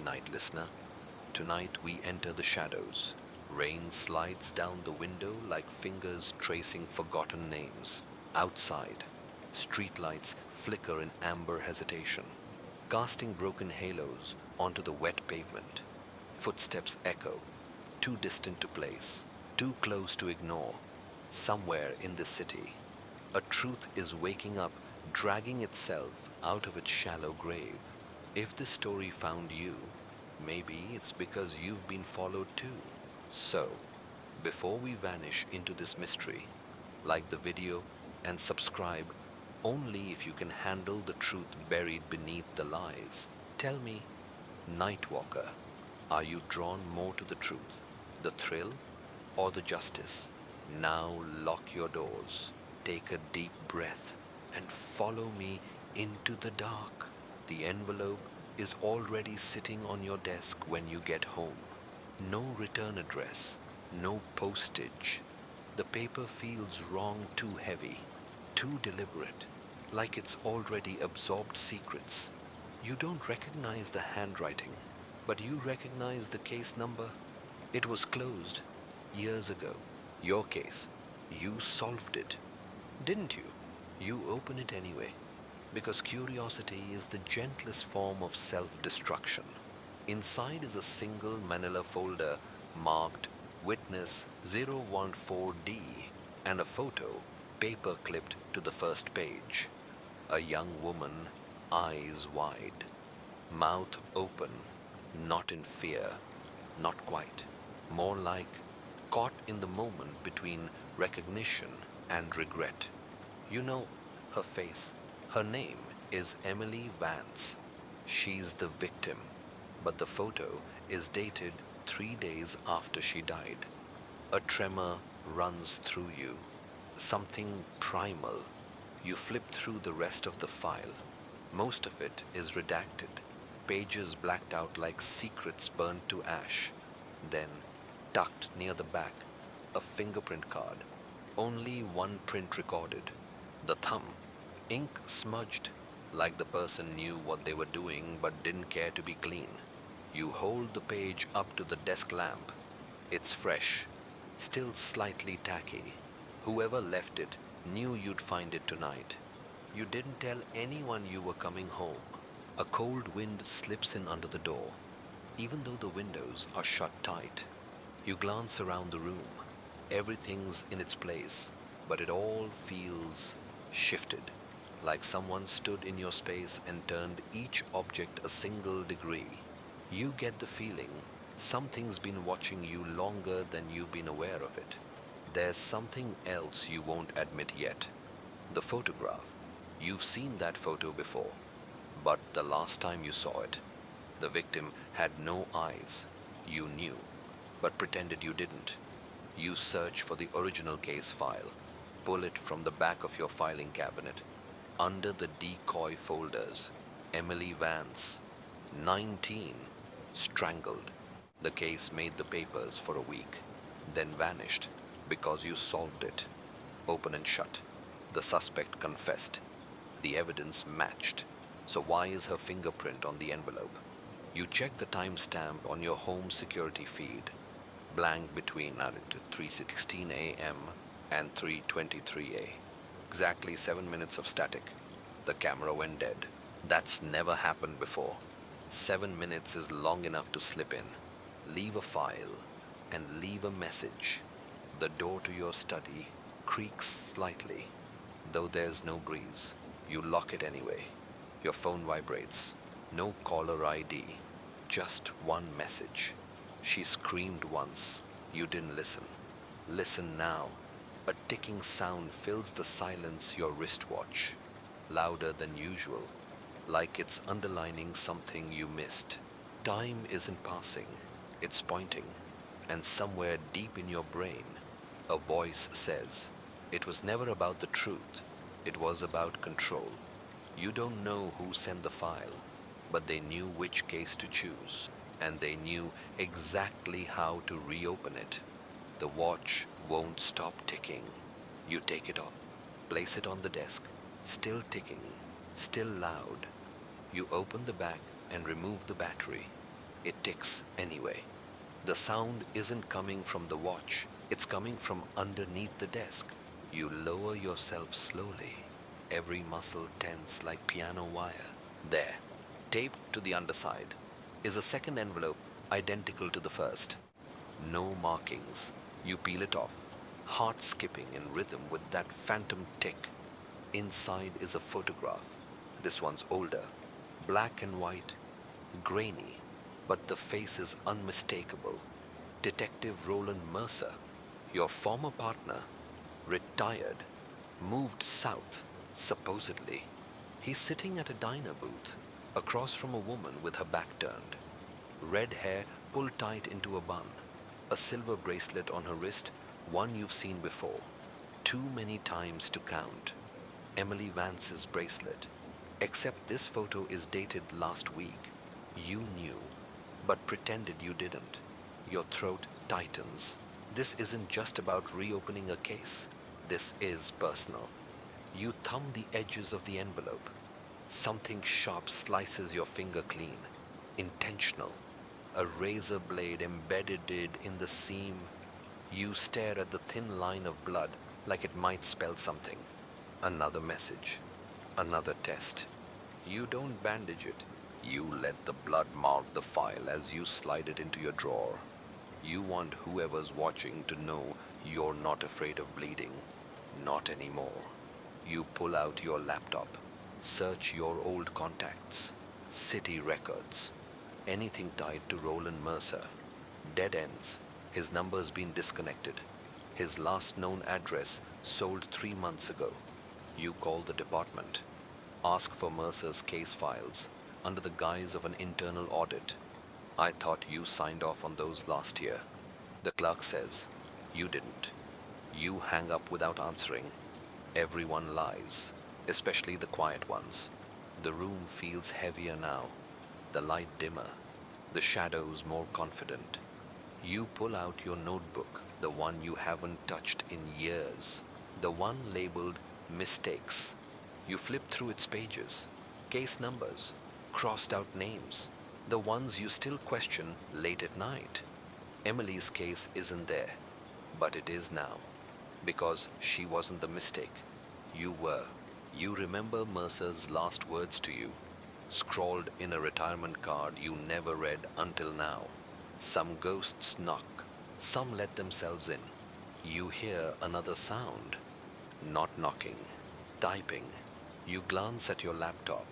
night, listener. Tonight we enter the shadows. Rain slides down the window like fingers tracing forgotten names. Outside, streetlights flicker in amber hesitation, casting broken halos onto the wet pavement. Footsteps echo, too distant to place, too close to ignore. Somewhere in this city, a truth is waking up, dragging itself out of its shallow grave. If this story found you, maybe it's because you've been followed too. So, before we vanish into this mystery, like the video and subscribe only if you can handle the truth buried beneath the lies. Tell me, Nightwalker, are you drawn more to the truth, the thrill, or the justice? Now lock your doors, take a deep breath, and follow me into the dark. The envelope is already sitting on your desk when you get home. No return address, no postage. The paper feels wrong, too heavy, too deliberate, like it's already absorbed secrets. You don't recognize the handwriting, but you recognize the case number. It was closed years ago. Your case. You solved it. Didn't you? You open it anyway, because curiosity is the gentlest form of self-destruction. Inside is a single manila folder marked Witness 014D and a photo paper clipped to the first page. A young woman, eyes wide, mouth open, not in fear, not quite, more like caught in the moment between recognition and regret. You know her face. Her name is Emily Vance. She's the victim, but the photo is dated 3 days after she died. A tremor runs through you, something primal. You flip through the rest of the file. Most of it is redacted, pages blacked out like secrets burned to ash. Then, tucked near the back, a fingerprint card. Only one print recorded. The thumb, ink smudged, like the person knew what they were doing but didn't care to be clean. You hold the page up to the desk lamp. It's fresh, still slightly tacky. Whoever left it knew you'd find it tonight. You didn't tell anyone you were coming home. A cold wind slips in under the door, even though the windows are shut tight. You glance around the room. Everything's in its place, but it all feels shifted, like someone stood in your space and turned each object a single degree. You get the feeling something's been watching you longer than you've been aware of it. There's something else you won't admit yet. The photograph. You've seen that photo before, but the last time you saw it, the victim had no eyes. You knew, but pretended you didn't. You search for the original case file, pull it from the back of your filing cabinet, under the decoy folders. Emily Vance, 19, strangled. The case made the papers for a week, then vanished because you solved it. Open and shut. The suspect confessed. The evidence matched. So why is her fingerprint on the envelope? You check the timestamp on your home security feed. Blank between 3:16 a.m. and 3:23 a.m. Exactly 7 minutes of static. The camera went dead. That's never happened before. 7 minutes is long enough to slip in, leave a file, and leave a message. The door to your study creaks slightly, though there's no breeze. You lock it anyway. Your phone vibrates. No caller ID, just one message. She screamed once. You didn't listen. Listen now. A ticking sound fills the silence your wristwatch, louder than usual, like it's underlining something you missed. Time isn't passing, it's pointing, and somewhere deep in your brain, a voice says, it was never about the truth, it was about control. You don't know who sent the file, but they knew which case to choose, and they knew exactly how to reopen it. The watch won't stop ticking. You take it off, place it on the desk, still ticking, still loud. You open the back and remove the battery. It ticks anyway. The sound isn't coming from the watch, it's coming from underneath the desk. You lower yourself slowly, every muscle tense like piano wire. There, taped to the underside, is a second envelope identical to the first. No markings. You peel it off, heart skipping in rhythm with that phantom tick. Inside is a photograph. This one's older, black and white, grainy, but the face is unmistakable. Detective Roland Mercer, your former partner, retired, moved south, supposedly. He's sitting at a diner booth, across from a woman with her back turned. Red hair pulled tight into a bun, a silver bracelet on her wrist, one you've seen before. Too many times to count. Emily Vance's bracelet. Except this photo is dated last week. You knew, but pretended you didn't. Your throat tightens. This isn't just about reopening a case. This is personal. You thumb the edges of the envelope. Something sharp slices your finger clean. Intentional. A razor blade embedded in the seam. You stare at the thin line of blood like it might spell something. Another message. Another test. You don't bandage it. You let the blood mark the file as you slide it into your drawer. You want whoever's watching to know you're not afraid of bleeding. Not anymore. You pull out your laptop. Search your old contacts. City records. Anything tied to Roland Mercer. Dead ends. His number's been disconnected. His last known address sold 3 months ago. You call the department. Ask for Mercer's case files under the guise of an internal audit. I thought you signed off on those last year. The clerk says you didn't. You hang up without answering. Everyone lies, especially the quiet ones. The room feels heavier now, the light dimmer, the shadows more confident. You pull out your notebook, the one you haven't touched in years, the one labeled mistakes. You flip through its pages, case numbers, crossed out names, the ones you still question late at night. Emily's case isn't there, but it is now, because she wasn't the mistake. You were. You remember Mercer's last words to you, scrawled in a retirement card you never read until now. Some ghosts knock, some let themselves in. You hear another sound. Not knocking, typing. You glance at your laptop.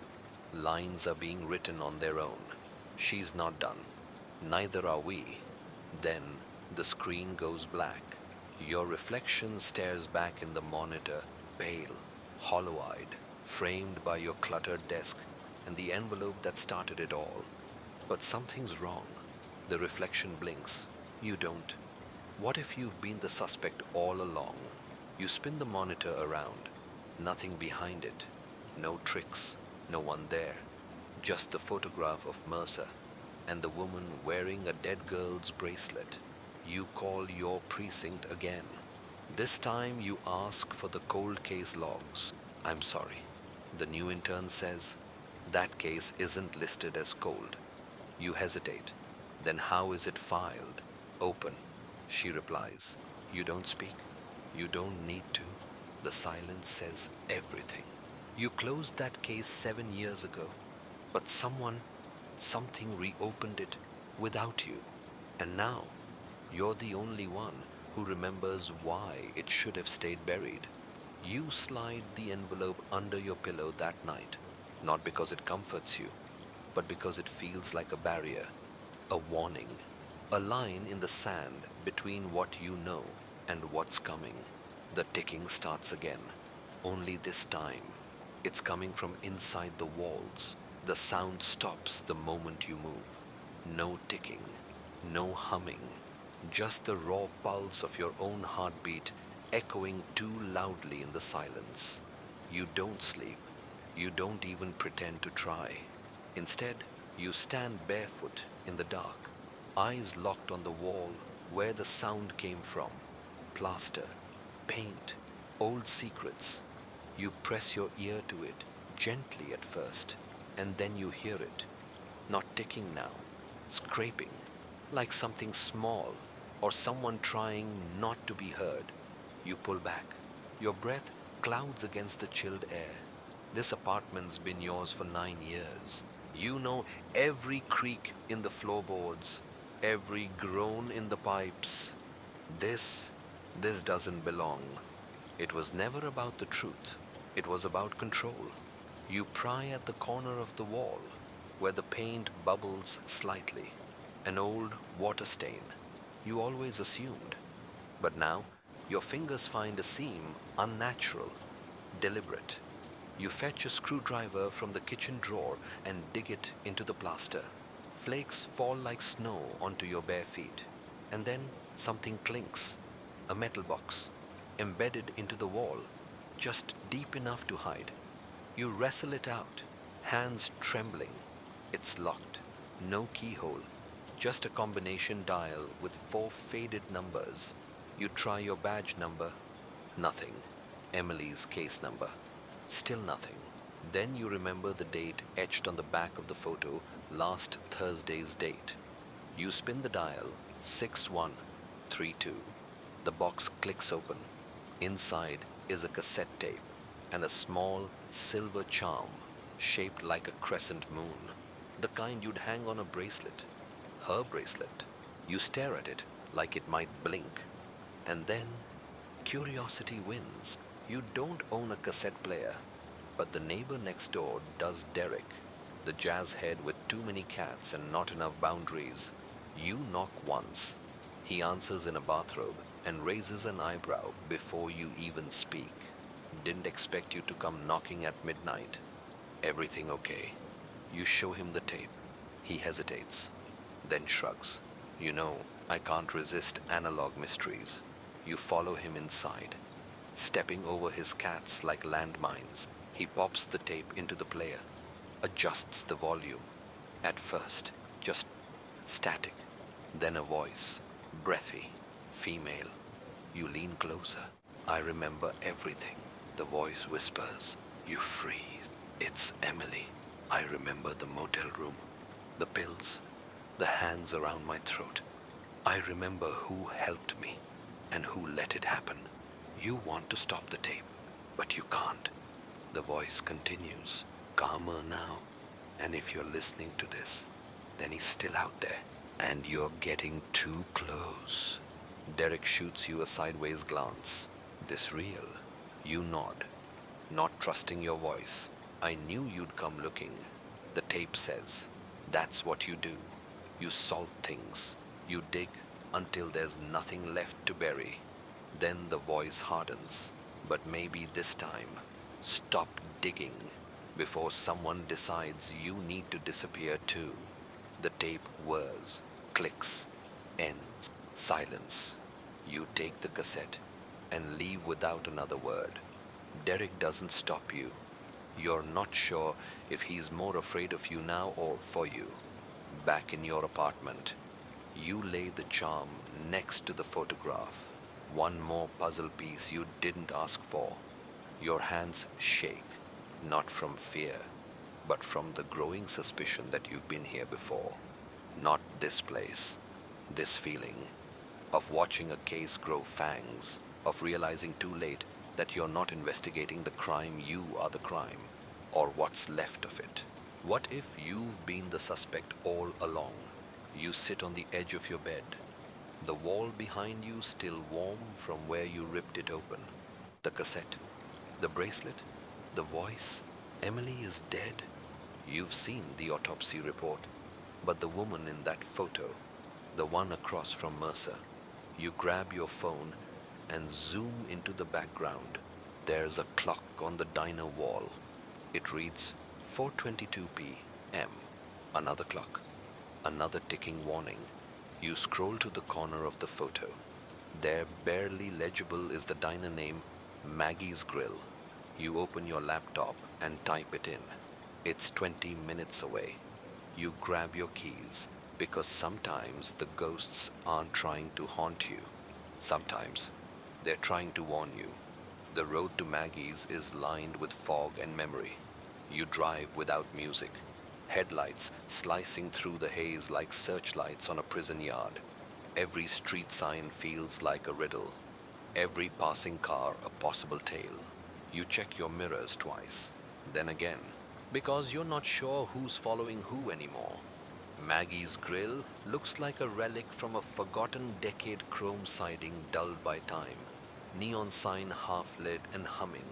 Lines are being written on their own. She's not done. Neither are we. Then the screen goes black. Your reflection stares back in the monitor, pale, hollow-eyed, framed by your cluttered desk and the envelope that started it all. But something's wrong. The reflection blinks. You don't. What if you've been the suspect all along? You spin the monitor around. Nothing behind it. No tricks. No one there. Just the photograph of Mercer and the woman wearing a dead girl's bracelet. You call your precinct again. This time you ask for the cold case logs. I'm sorry. The new intern says that case isn't listed as cold. You hesitate. Then how is it filed? Open. She replies. You don't speak. You don't need to. The silence says everything. You closed that case 7 years ago, but something reopened it without you. And now, you're the only one who remembers why it should have stayed buried. You slide the envelope under your pillow that night, not because it comforts you, but because it feels like a barrier, a warning, a line in the sand between what you know and what's coming. The ticking starts again, only this time it's coming from inside the walls. The sound stops the moment you move. No ticking, no humming, just the raw pulse of your own heartbeat echoing too loudly in the silence. You don't sleep. You don't even pretend to try. Instead, you stand barefoot in the dark, eyes locked on the wall where the sound came from. Plaster, paint, old secrets. You press your ear to it, gently at first, and then you hear it. Not ticking now, scraping, like something small or someone trying not to be heard. You pull back. Your breath clouds against the chilled air. This apartment's been yours for 9 years. You know every creak in the floorboards, every groan in the pipes. This, this doesn't belong. It was never about the truth. It was about control. You pry at the corner of the wall, where the paint bubbles slightly. An old water stain. You always assumed. But now, your fingers find a seam unnatural, deliberate. You fetch a screwdriver from the kitchen drawer and dig it into the plaster. Flakes fall like snow onto your bare feet. And then something clinks. A metal box, embedded into the wall, just deep enough to hide. You wrestle it out, hands trembling. It's locked. No keyhole. Just a combination dial with 4 faded numbers. You try your badge number. Nothing. Emily's case number. Still nothing. Then you remember the date etched on the back of the photo, last Thursday's date. You spin the dial, 6132. The box clicks open. Inside is a cassette tape and a small silver charm shaped like a crescent moon, the kind you'd hang on a bracelet. Her bracelet. You stare at it like it might blink. And then curiosity wins. You don't own a cassette player, but the neighbor next door does. Derek, the jazz head with too many cats and not enough boundaries. You knock once. He answers in a bathrobe and raises an eyebrow before you even speak. Didn't expect you to come knocking at midnight. Everything okay? You show him the tape. He hesitates, then shrugs. You know, I can't resist analog mysteries. You follow him inside, stepping over his cats like landmines. He pops the tape into the player, adjusts the volume. At first, just static. Then a voice, breathy, female. You lean closer. I remember everything. The voice whispers. You freeze. It's Emily. I remember the motel room, the pills, the hands around my throat. I remember who helped me and who let it happen. You want to stop the tape, but you can't. The voice continues, calmer now. And if you're listening to this, then he's still out there, and you're getting too close. Derek shoots you a sideways glance. This real? You nod, not trusting your voice. I knew you'd come looking. The tape says. That's what you do. You solve things. You dig until there's nothing left to bury. Then the voice hardens. But maybe this time, stop digging before someone decides you need to disappear too. The tape whirs, clicks, ends, silence. You take the cassette and leave without another word. Derek doesn't stop you. You're not sure if he's more afraid of you now or for you. Back in your apartment, you lay the charm next to the photograph. One more puzzle piece you didn't ask for. Your hands shake, not from fear, but from the growing suspicion that you've been here before. Not this place, this feeling of watching a case grow fangs, of realizing too late that you're not investigating the crime, you are the crime, or what's left of it. What if you've been the suspect all along? You sit on the edge of your bed, the wall behind you still warm from where you ripped it open. The cassette, the bracelet, the voice. Emily is dead. You've seen the autopsy report, but the woman in that photo, the one across from Mercer. You grab your phone and zoom into the background. There's a clock on the diner wall. It reads 4:22 p.m. Another clock. Another ticking warning. You scroll to the corner of the photo. There, barely legible, is the diner name, Maggie's Grill. You open your laptop and type it in. It's 20 minutes away. You grab your keys, because sometimes the ghosts aren't trying to haunt you. Sometimes they're trying to warn you. The road to Maggie's is lined with fog and memory. You drive without music, Headlights slicing through the haze like searchlights on a prison yard. Every street sign feels like a riddle. Every passing car a possible tale. You check your mirrors twice, then again, because you're not sure who's following who anymore. Maggie's grill looks like a relic from a forgotten decade, chrome siding dulled by time. Neon sign half lit and humming.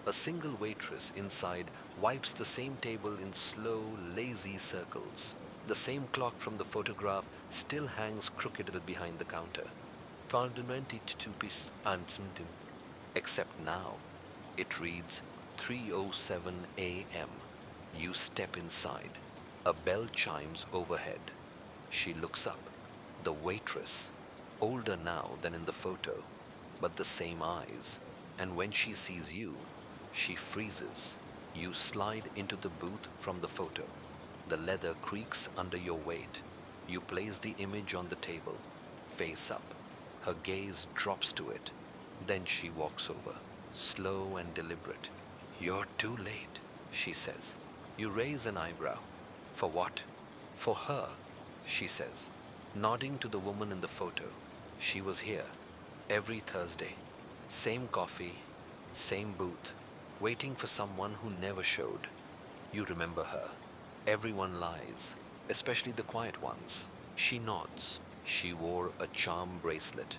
A single waitress inside wipes the same table in slow, lazy circles. The same clock from the photograph still hangs crooked behind the counter. 522 piece and something. Except now, it reads 3:07 a.m. You step inside. A bell chimes overhead. She looks up. The waitress, older now than in the photo, but the same eyes. And when she sees you, she freezes. You slide into the booth from the photo. The leather creaks under your weight. You place the image on the table, face up. Her gaze drops to it. Then she walks over, slow and deliberate. "You're too late," she says. You raise an eyebrow. "For what?" "For her," she says, nodding to the woman in the photo. "She was here every Thursday. Same coffee, same booth, waiting for someone who never showed. You remember her. Everyone lies, especially the quiet ones." She nods. She wore a charm bracelet.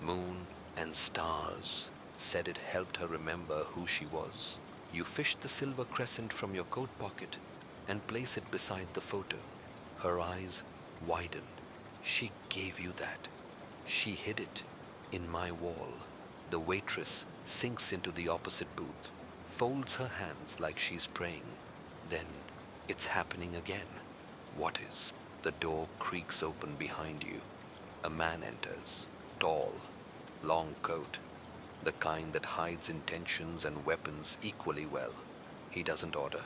Moon and stars said it helped her remember who she was. You fished the silver crescent from your coat pocket and place it beside the photo. Her eyes widen. "She gave you that. She hid it in my wall." The waitress sinks into the opposite booth, folds her hands like she's praying. Then it's happening again. What is? The door creaks open behind you. A man enters, tall, long coat, the kind that hides intentions and weapons equally well. He doesn't order,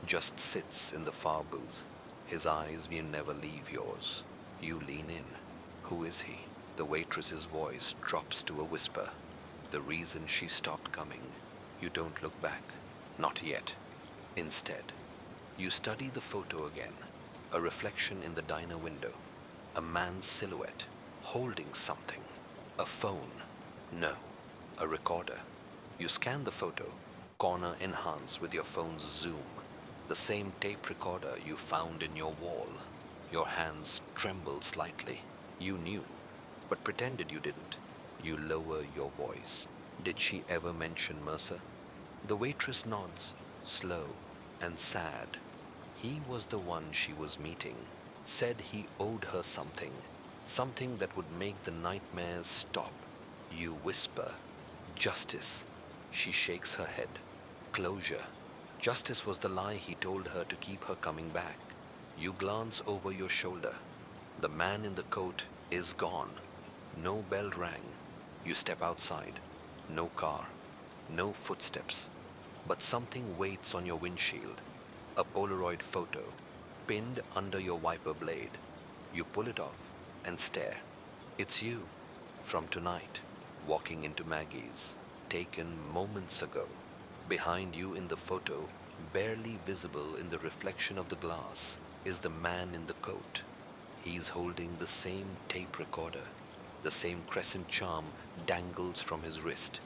just sits in the far booth. His eyes will never leave yours. You lean in. Who is he? The waitress's voice drops to a whisper. The reason she stopped coming. You don't look back. Not yet. Instead, you study the photo again. A reflection in the diner window. A man's silhouette, holding something. A phone. No, a recorder. You scan the photo, corner enhance with your phone's zoom. The same tape recorder you found in your wall. Your hands tremble slightly. You knew, but pretended you didn't. You lower your voice. "Did she ever mention Mercer?" The waitress nods, slow and sad. He was the one she was meeting. Said he owed her something. Something that would make the nightmares stop. You whisper, "Justice." She shakes her head. Closure. Justice was the lie he told her to keep her coming back. You glance over your shoulder. The man in the coat is gone. No bell rang. You step outside. No car. No footsteps. But something waits on your windshield. A Polaroid photo, pinned under your wiper blade. You pull it off and stare. It's you, from tonight, walking into Maggie's, taken moments ago. Behind you in the photo, barely visible in the reflection of the glass, is the man in the coat. He's holding the same tape recorder. The same crescent charm dangles from his wrist.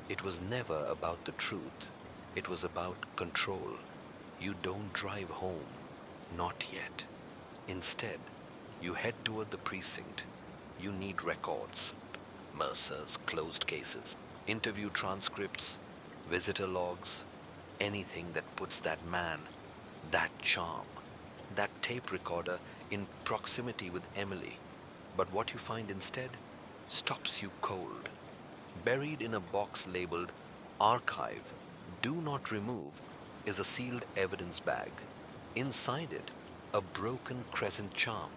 It was never about the truth. It was about control. You don't drive home. Not yet. Instead, you head toward the precinct. You need records. Mercer's closed cases, interview transcripts, visitor logs, anything that puts that man, that charm, that tape recorder in proximity with Emily. But what you find instead stops you cold. Buried in a box labeled "Archive, Do Not Remove," is a sealed evidence bag. Inside it, a broken crescent charm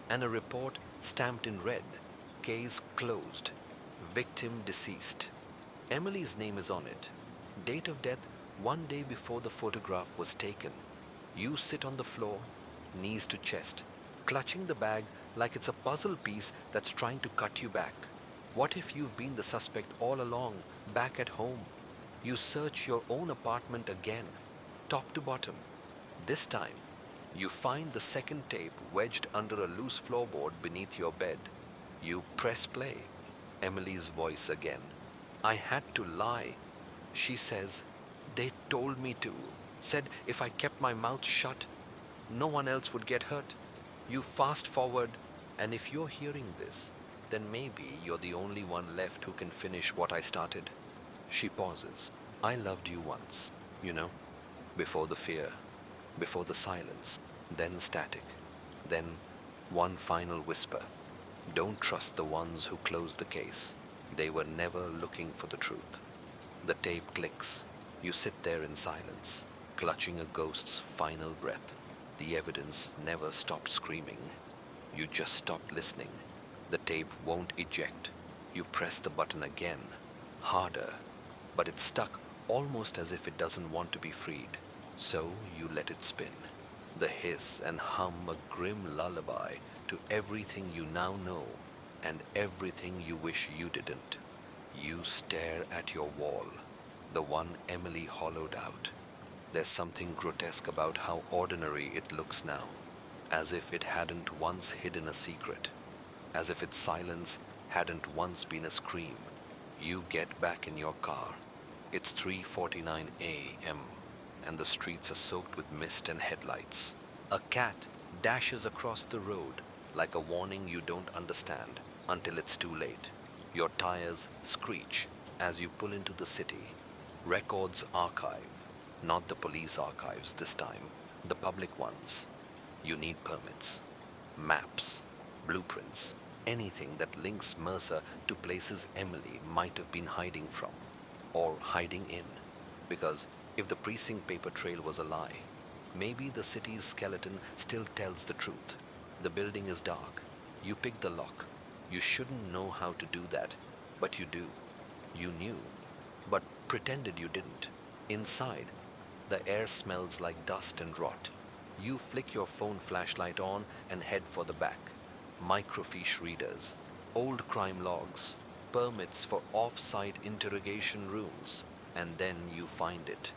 and a report stamped in red. Case closed. Victim deceased. Emily's name is on it. Date of death 1 day before the photograph was taken. You sit on the floor, knees to chest, clutching the bag like it's a puzzle piece that's trying to cut you back. What if you've been the suspect all along, back at home? You search your own apartment again, top to bottom. This time, You find the second tape wedged under a loose floorboard beneath your bed. You press play. Emily's voice again. I had to lie. She says, they told me to. Said if I kept my mouth shut, no one else would get hurt. You fast forward, and if you're hearing this, then maybe you're the only one left who can finish what I started. She pauses. I loved you once, you know, before the fear, before the silence, then static, then one final whisper. Don't trust the ones who closed the case. They were never looking for the truth. The tape clicks. You sit there in silence, clutching a ghost's final breath. The evidence never stopped screaming. You just stopped listening. The tape won't eject. You press the button again, harder, but it's stuck almost as if it doesn't want to be freed. So you let it spin. The hiss and hum a grim lullaby to everything you now know and everything you wish you didn't. You stare at your wall, the one Emily hollowed out. There's something grotesque about how ordinary it looks now, as if it hadn't once hidden a secret, as if its silence hadn't once been a scream. You get back in your car. It's 3:49 a.m. and the streets are soaked with mist and headlights. A cat dashes across the road like a warning you don't understand until it's too late. Your tires screech as you pull into the city. Records archive, not the police archives this time, the public ones. You need permits, maps, blueprints, anything that links Mercer to places Emily might have been hiding from, or hiding in. Because if the precinct paper trail was a lie, maybe the city's skeleton still tells the truth. The building is dark. You pick the lock. You shouldn't know how to do that, but you do. You knew, but pretended you didn't. Inside, the air smells like dust and rot. You flick your phone flashlight on and head for the back. Microfiche readers, old crime logs, permits for off-site interrogation rooms, and then you find it.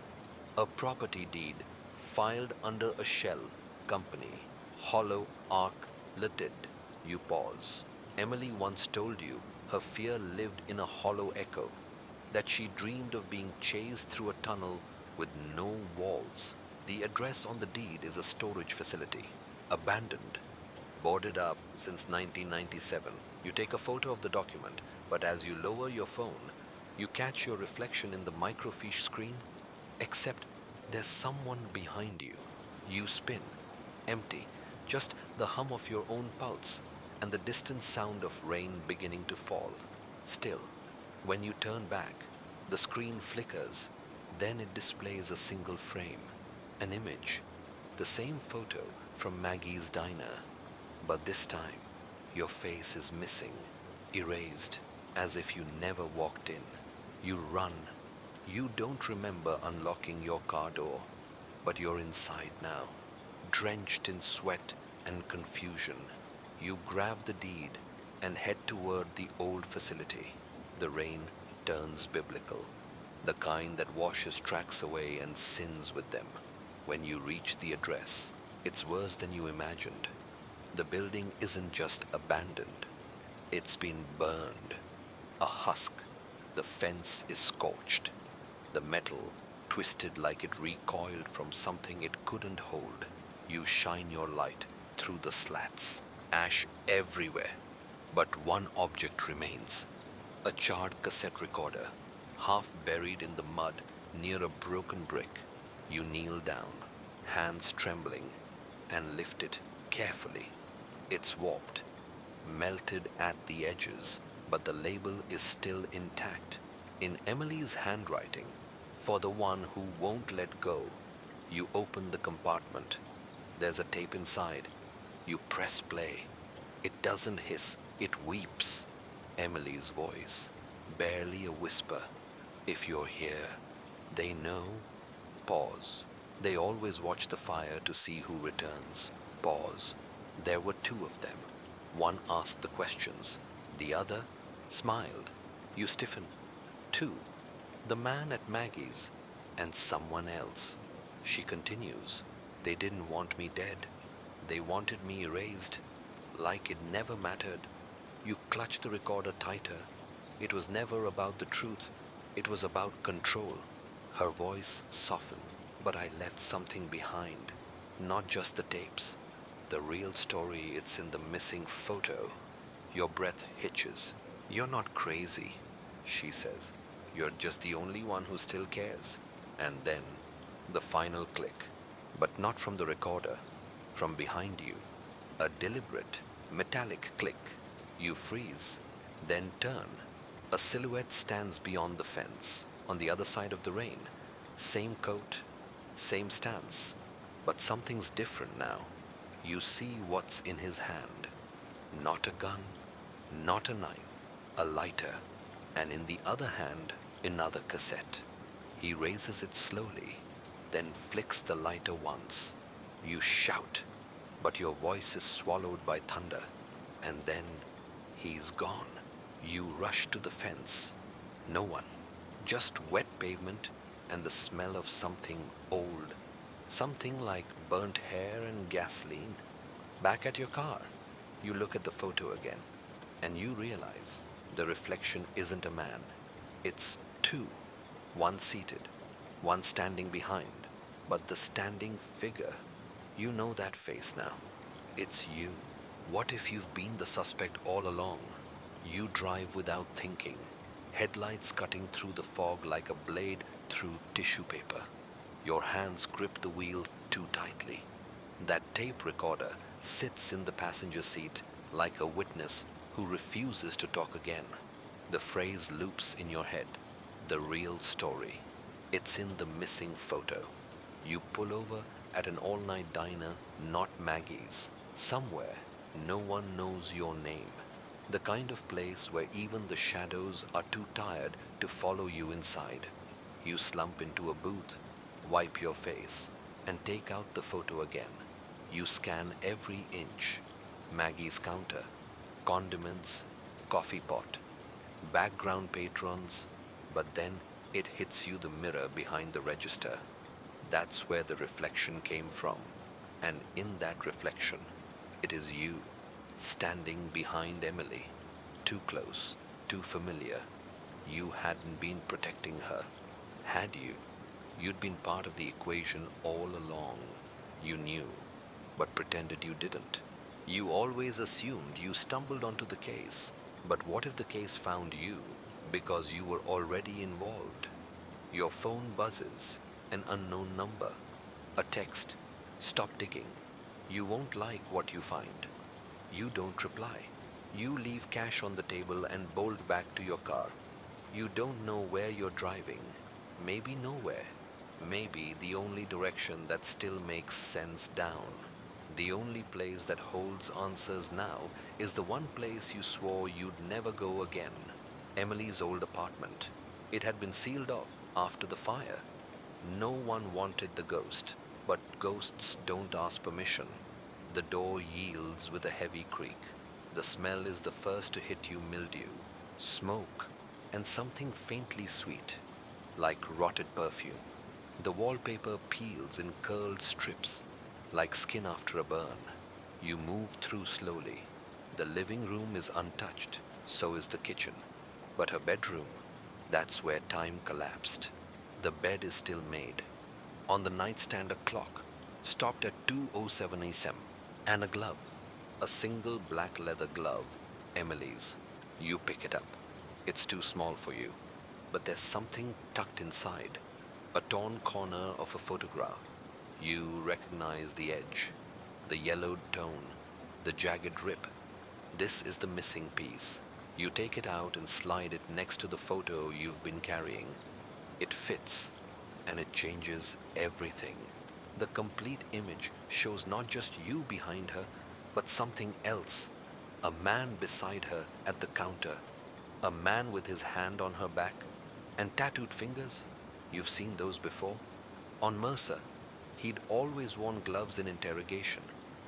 A property deed filed under a shell company, Hollow Ark Limited. You pause. Emily once told you her fear lived in a hollow echo, that she dreamed of being chased through a tunnel with no walls. The address on the deed is a storage facility, abandoned, boarded up since 1997. You take a photo of the document, but as you lower your phone, you catch your reflection in the microfiche screen, except there's someone behind you. You spin, empty, just the hum of your own pulse and the distant sound of rain beginning to fall. Still, when you turn back, the screen flickers. Then it displays a single frame, an image, the same photo from Maggie's diner. But this time, your face is missing, erased, as if you never walked in. You run. You don't remember unlocking your car door, but you're inside now, drenched in sweat and confusion. You grab the deed and head toward the old facility. The rain turns biblical, the kind that washes tracks away and sins with them. When you reach the address, it's worse than you imagined. The building isn't just abandoned, it's been burned. A husk. The fence is scorched. The metal twisted like it recoiled from something it couldn't hold. You shine your light through the slats. Ash everywhere. But one object remains. A charred cassette recorder, half buried in the mud near a broken brick. You kneel down, hands trembling, and lift it carefully. It's warped, melted at the edges, but the label is still intact. In Emily's handwriting, for the one who won't let go. You open the compartment. There's a tape inside. You press play. It doesn't hiss, it weeps. Emily's voice, barely a whisper. If you're here, they know. Pause. They always watch the fire to see who returns. Pause. There were two of them. One asked the questions. The other smiled. You stiffen. Two. The man at Maggie's and someone else. She continues. They didn't want me dead. They wanted me erased, like it never mattered. You clutched the recorder tighter. It was never about the truth. It was about control. Her voice softened, but I left something behind. Not just the tapes. The real story, it's in the missing photo. Your breath hitches. You're not crazy, she says. You're just the only one who still cares. And then, the final click. But not from the recorder. From behind you. A deliberate, metallic click. You freeze, then turn. A silhouette stands beyond the fence, on the other side of the rain. Same coat, same stance. But something's different now. You see what's in his hand. Not a gun, not a knife, a lighter. And in the other hand, another cassette. He raises it slowly, then flicks the lighter once. You shout, but your voice is swallowed by thunder. And then he's gone. You rush to the fence. No one. Just wet pavement and the smell of something old. Something like burnt hair and gasoline. Back at your car, you look at the photo again, and you realize the reflection isn't a man. It's two. One seated, one standing behind. But the standing figure, you know that face now. It's you. What if you've been the suspect all along? You drive without thinking, headlights cutting through the fog like a blade through tissue paper. Your hands grip the wheel too tightly. That tape recorder sits in the passenger seat like a witness who refuses to talk again. The phrase loops in your head. The real story. It's in the missing photo. You pull over at an all-night diner, not Maggie's. Somewhere, no one knows your name. The kind of place where even the shadows are too tired to follow you inside. You slump into a booth, wipe your face, and take out the photo again. You scan every inch. Maggie's counter, condiments, coffee pot, background patrons, but then it hits you the mirror behind the register. That's where the reflection came from. And in that reflection, it is you, standing behind Emily. Too close, too familiar. You hadn't been protecting her. Had you? You'd been part of the equation all along. You knew, but pretended you didn't. You always assumed you stumbled onto the case. But what if the case found you because you were already involved? Your phone buzzes, an unknown number, a text. Stop digging. You won't like what you find. You don't reply. You leave cash on the table and bolt back to your car. You don't know where you're driving. Maybe nowhere. Maybe the only direction that still makes sense down. The only place that holds answers now is the one place you swore you'd never go again. Emily's old apartment. It had been sealed off after the fire. No one wanted the ghost, but ghosts don't ask permission. The door yields with a heavy creak. The smell is the first to hit you: mildew, smoke, and something faintly sweet, like rotted perfume. The wallpaper peels in curled strips, like skin after a burn. You move through slowly. The living room is untouched, so is the kitchen. But her bedroom, that's where time collapsed. The bed is still made. On the nightstand a clock, stopped at 2:07 a.m., and a glove, a single black leather glove, Emily's. You pick it up. It's too small for you, but there's something tucked inside, a torn corner of a photograph. You recognize the edge, the yellowed tone, the jagged rip. This is the missing piece. You take it out and slide it next to the photo you've been carrying. It fits, and it changes everything. The complete image shows not just you behind her, but something else. A man beside her at the counter. A man with his hand on her back. And tattooed fingers. You've seen those before. On Mercer, he'd always worn gloves in interrogation,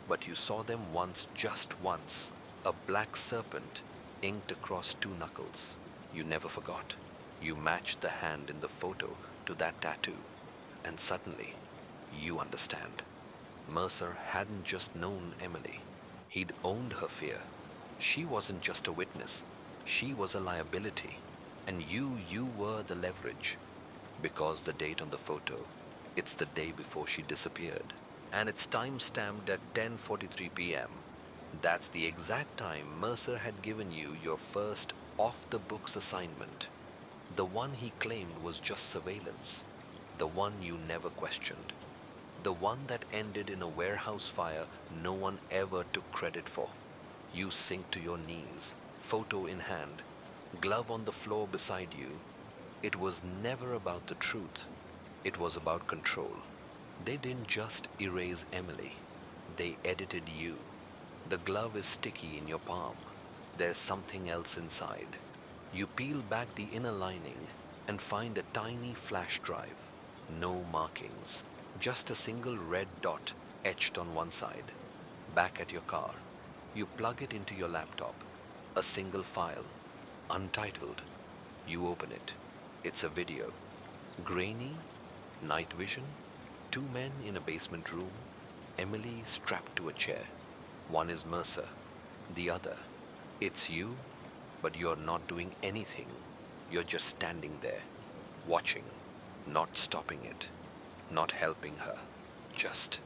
but you saw them once, just once. A black serpent inked across two knuckles. You never forgot. You matched the hand in the photo to that tattoo, and suddenly, you understand. Mercer hadn't just known Emily, he'd owned her fear. She wasn't just a witness, she was a liability. And you were the leverage. Because the date on the photo, it's the day before she disappeared. And it's time-stamped at 10:43 p.m. That's the exact time Mercer had given you your first off-the-books assignment. The one he claimed was just surveillance. The one you never questioned. The one that ended in a warehouse fire no one ever took credit for. You sink to your knees, photo in hand, glove on the floor beside you. It was never about the truth. It was about control. They didn't just erase Emily. They edited you. The glove is sticky in your palm. There's something else inside. You peel back the inner lining and find a tiny flash drive. No markings. Just a single red dot etched on one side. Back at your car. You plug it into your laptop. A single file. Untitled. You open it. It's a video. Grainy. Night vision. Two men in a basement room. Emily strapped to a chair. One is Mercer. The other. It's you, but you're not doing anything. You're just standing there. Watching. Not stopping it. Not helping her. Just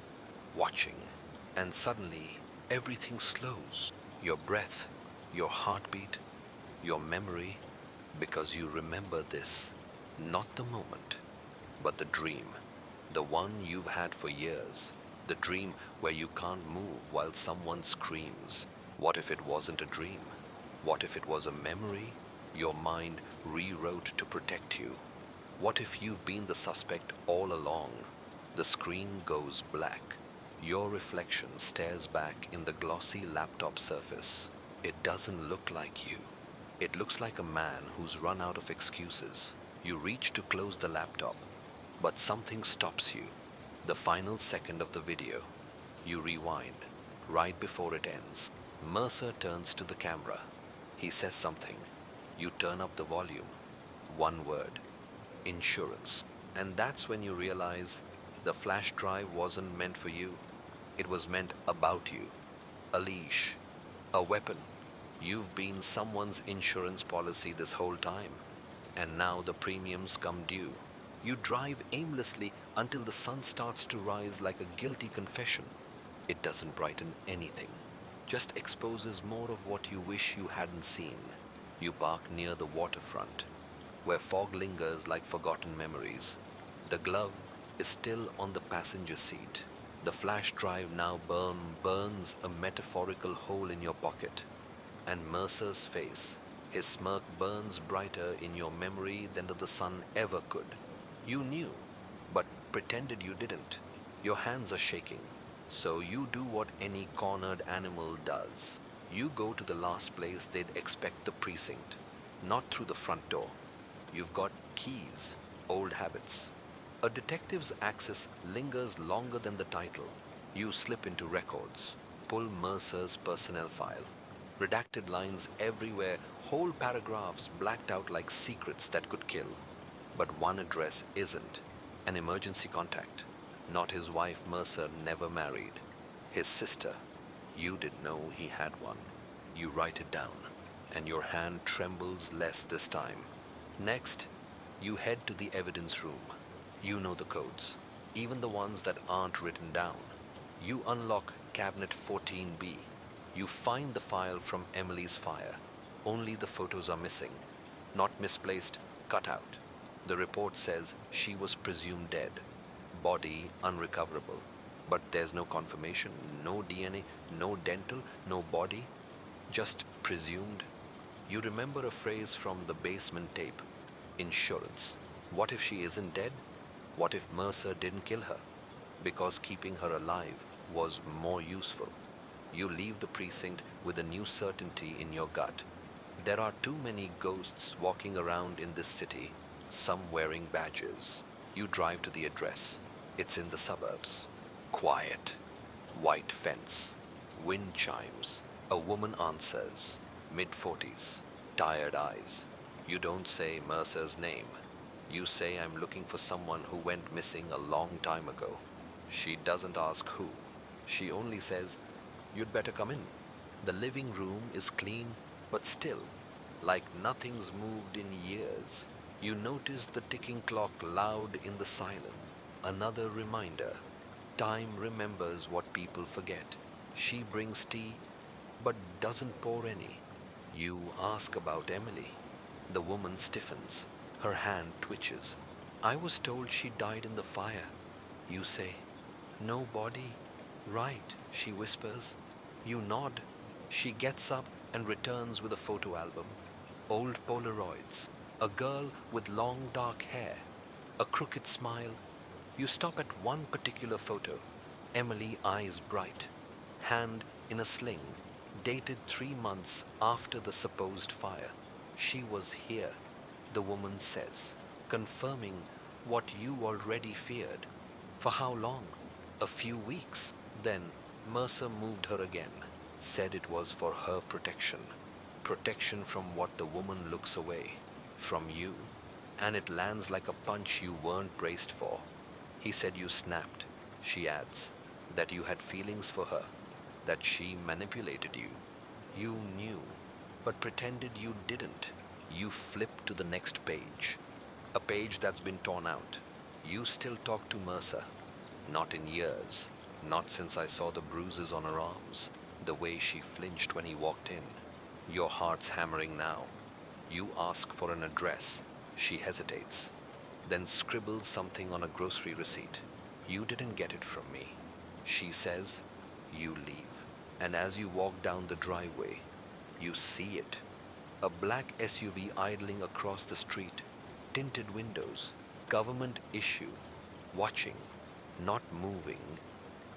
watching. And suddenly, everything slows. Your breath, your heartbeat, your memory, because you remember this. Not the moment, but the dream. The one you've had for years. The dream where you can't move while someone screams. What if it wasn't a dream? What if it was a memory your mind rewrote to protect you? What if you've been the suspect all along? The screen goes black. Your reflection stares back in the glossy laptop surface. It doesn't look like you. It looks like a man who's run out of excuses. You reach to close the laptop, but something stops you. The final second of the video. You rewind, right before it ends. Mercer turns to the camera. He says something. You turn up the volume. One word. Insurance. And that's when you realize the flash drive wasn't meant for you. It was meant about you. A leash. A weapon. You've been someone's insurance policy this whole time. And now the premiums come due. You drive aimlessly until the sun starts to rise like a guilty confession. It doesn't brighten anything. Just exposes more of what you wish you hadn't seen. You park near the waterfront, where fog lingers like forgotten memories. The glove is still on the passenger seat. The flash drive now burns a metaphorical hole in your pocket. And Mercer's face, his smirk burns brighter in your memory than the sun ever could. You knew, but pretended you didn't. Your hands are shaking, so you do what any cornered animal does. You go to the last place they'd expect the precinct, not through the front door. You've got keys, old habits. A detective's access lingers longer than the title. You slip into records, pull Mercer's personnel file. Redacted lines everywhere, whole paragraphs blacked out like secrets that could kill. But one address isn't. An emergency contact. Not his wife Mercer never married. His sister. You didn't know he had one. You write it down, and your hand trembles less this time. Next, you head to the evidence room. You know the codes, even the ones that aren't written down. You unlock cabinet 14B. You find the file from Emily's fire. Only the photos are missing. Not misplaced, cut out. The report says she was presumed dead. Body unrecoverable. But there's no confirmation, no DNA, no dental, no body. Just presumed. You remember a phrase from the basement tape. Insurance. What if she isn't dead? What if Mercer didn't kill her? Because keeping her alive was more useful. You leave the precinct with a new certainty in your gut. There are too many ghosts walking around in this city, some wearing badges. You drive to the address. It's in the suburbs. Quiet. White fence. Wind chimes. A woman answers. Mid-40s. Tired eyes. You don't say Mercer's name. You say, I'm looking for someone who went missing a long time ago. She doesn't ask who. She only says, "You'd better come in." The living room is clean, but still, like nothing's moved in years. You notice the ticking clock loud in the silence. Another reminder. Time remembers what people forget. She brings tea, but doesn't pour any. You ask about Emily. The woman stiffens. Her hand twitches. "I was told she died in the fire." You say, "No body." "Right," she whispers. You nod. She gets up and returns with a photo album. Old Polaroids. A girl with long dark hair. A crooked smile. You stop at one particular photo. Emily, eyes bright. Hand in a sling. Dated 3 months after the supposed fire. "She was here," the woman says, confirming what you already feared. "For how long?" "A few weeks." Then Mercer moved her again. Said it was for her protection. Protection from what the woman looks away. From you. And it lands like a punch you weren't braced for. He said you snapped. She adds that you had feelings for her. That she manipulated you. You knew, but pretended you didn't. You flipped to the next page. A page that's been torn out. You still talk to Mercer. Not in years. Not since I saw the bruises on her arms. The way she flinched when he walked in. Your heart's hammering now. You ask for an address. She hesitates. Then scribbles something on a grocery receipt. "You didn't get it from me." She says. You leave. And as you walk down the driveway, you see it. A black SUV idling across the street. Tinted windows. Government issue. Watching. Not moving.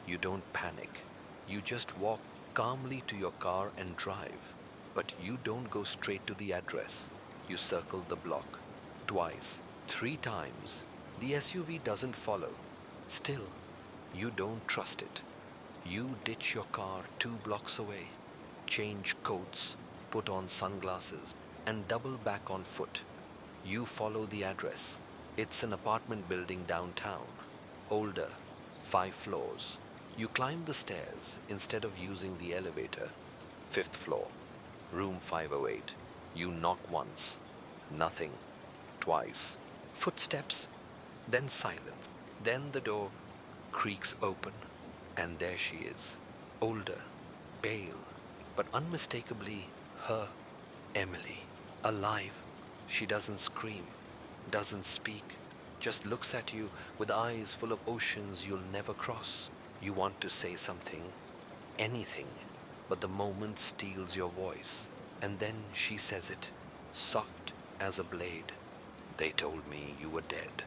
You don't panic. You just walk calmly to your car and drive. But you don't go straight to the address. You circle the block. Twice. 3 times. The SUV doesn't follow. Still, you don't trust it. You ditch your car 2 blocks away. Change coats. Put on sunglasses. And double back on foot. You follow the address. It's an apartment building downtown. Older. 5 floors. You climb the stairs instead of using the elevator. 5th floor. Room 508. You knock once. Nothing. Twice. Footsteps. Then silence. Then the door creaks open. And there she is. Older. Pale. But unmistakably her. Emily. Alive. She doesn't scream. Doesn't speak. Just looks at you with eyes full of oceans you'll never cross. You want to say something. Anything. But the moment steals your voice. And then she says it. Soft as a blade. "They told me you were dead."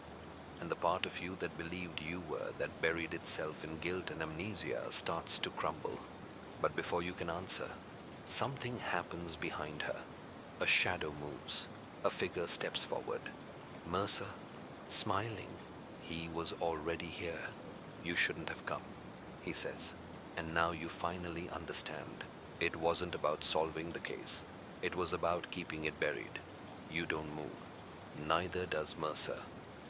And the part of you that believed you were, that buried itself in guilt and amnesia, starts to crumble. But before you can answer, something happens behind her. A shadow moves. A figure steps forward. Mercer, smiling. "He was already here. You shouldn't have come," he says. "And now you finally understand. It wasn't about solving the case. It was about keeping it buried." You don't move. Neither does Mercer.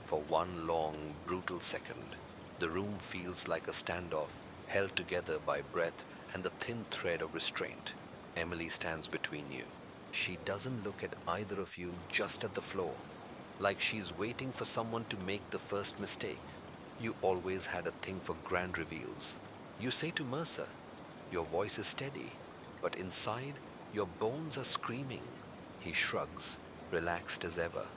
For one long, brutal second, the room feels like a standoff, held together by breath and the thin thread of restraint. Emily stands between you. She doesn't look at either of you, just at the floor, like she's waiting for someone to make the first mistake. You always had a thing for grand reveals. You say to Mercer, your voice is steady, but inside, your bones are screaming. He shrugs, relaxed as ever.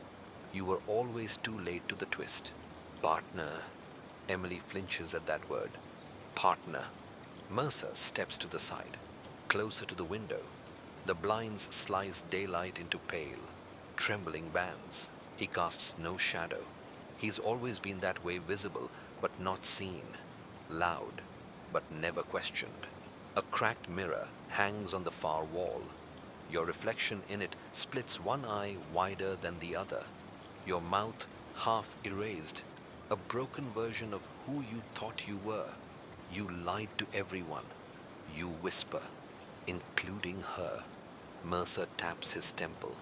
You were always too late to the twist. "Partner." Emily flinches at that word. "Partner." Mercer steps to the side, closer to the window. The blinds slice daylight into pale, trembling bands. He casts no shadow. He's always been that way, visible but not seen, loud but never questioned. A cracked mirror hangs on the far wall. Your reflection in it splits one eye wider than the other. Your mouth half erased, a broken version of who you thought you were. You lied to everyone. You whisper, including her. Mercer taps his temple.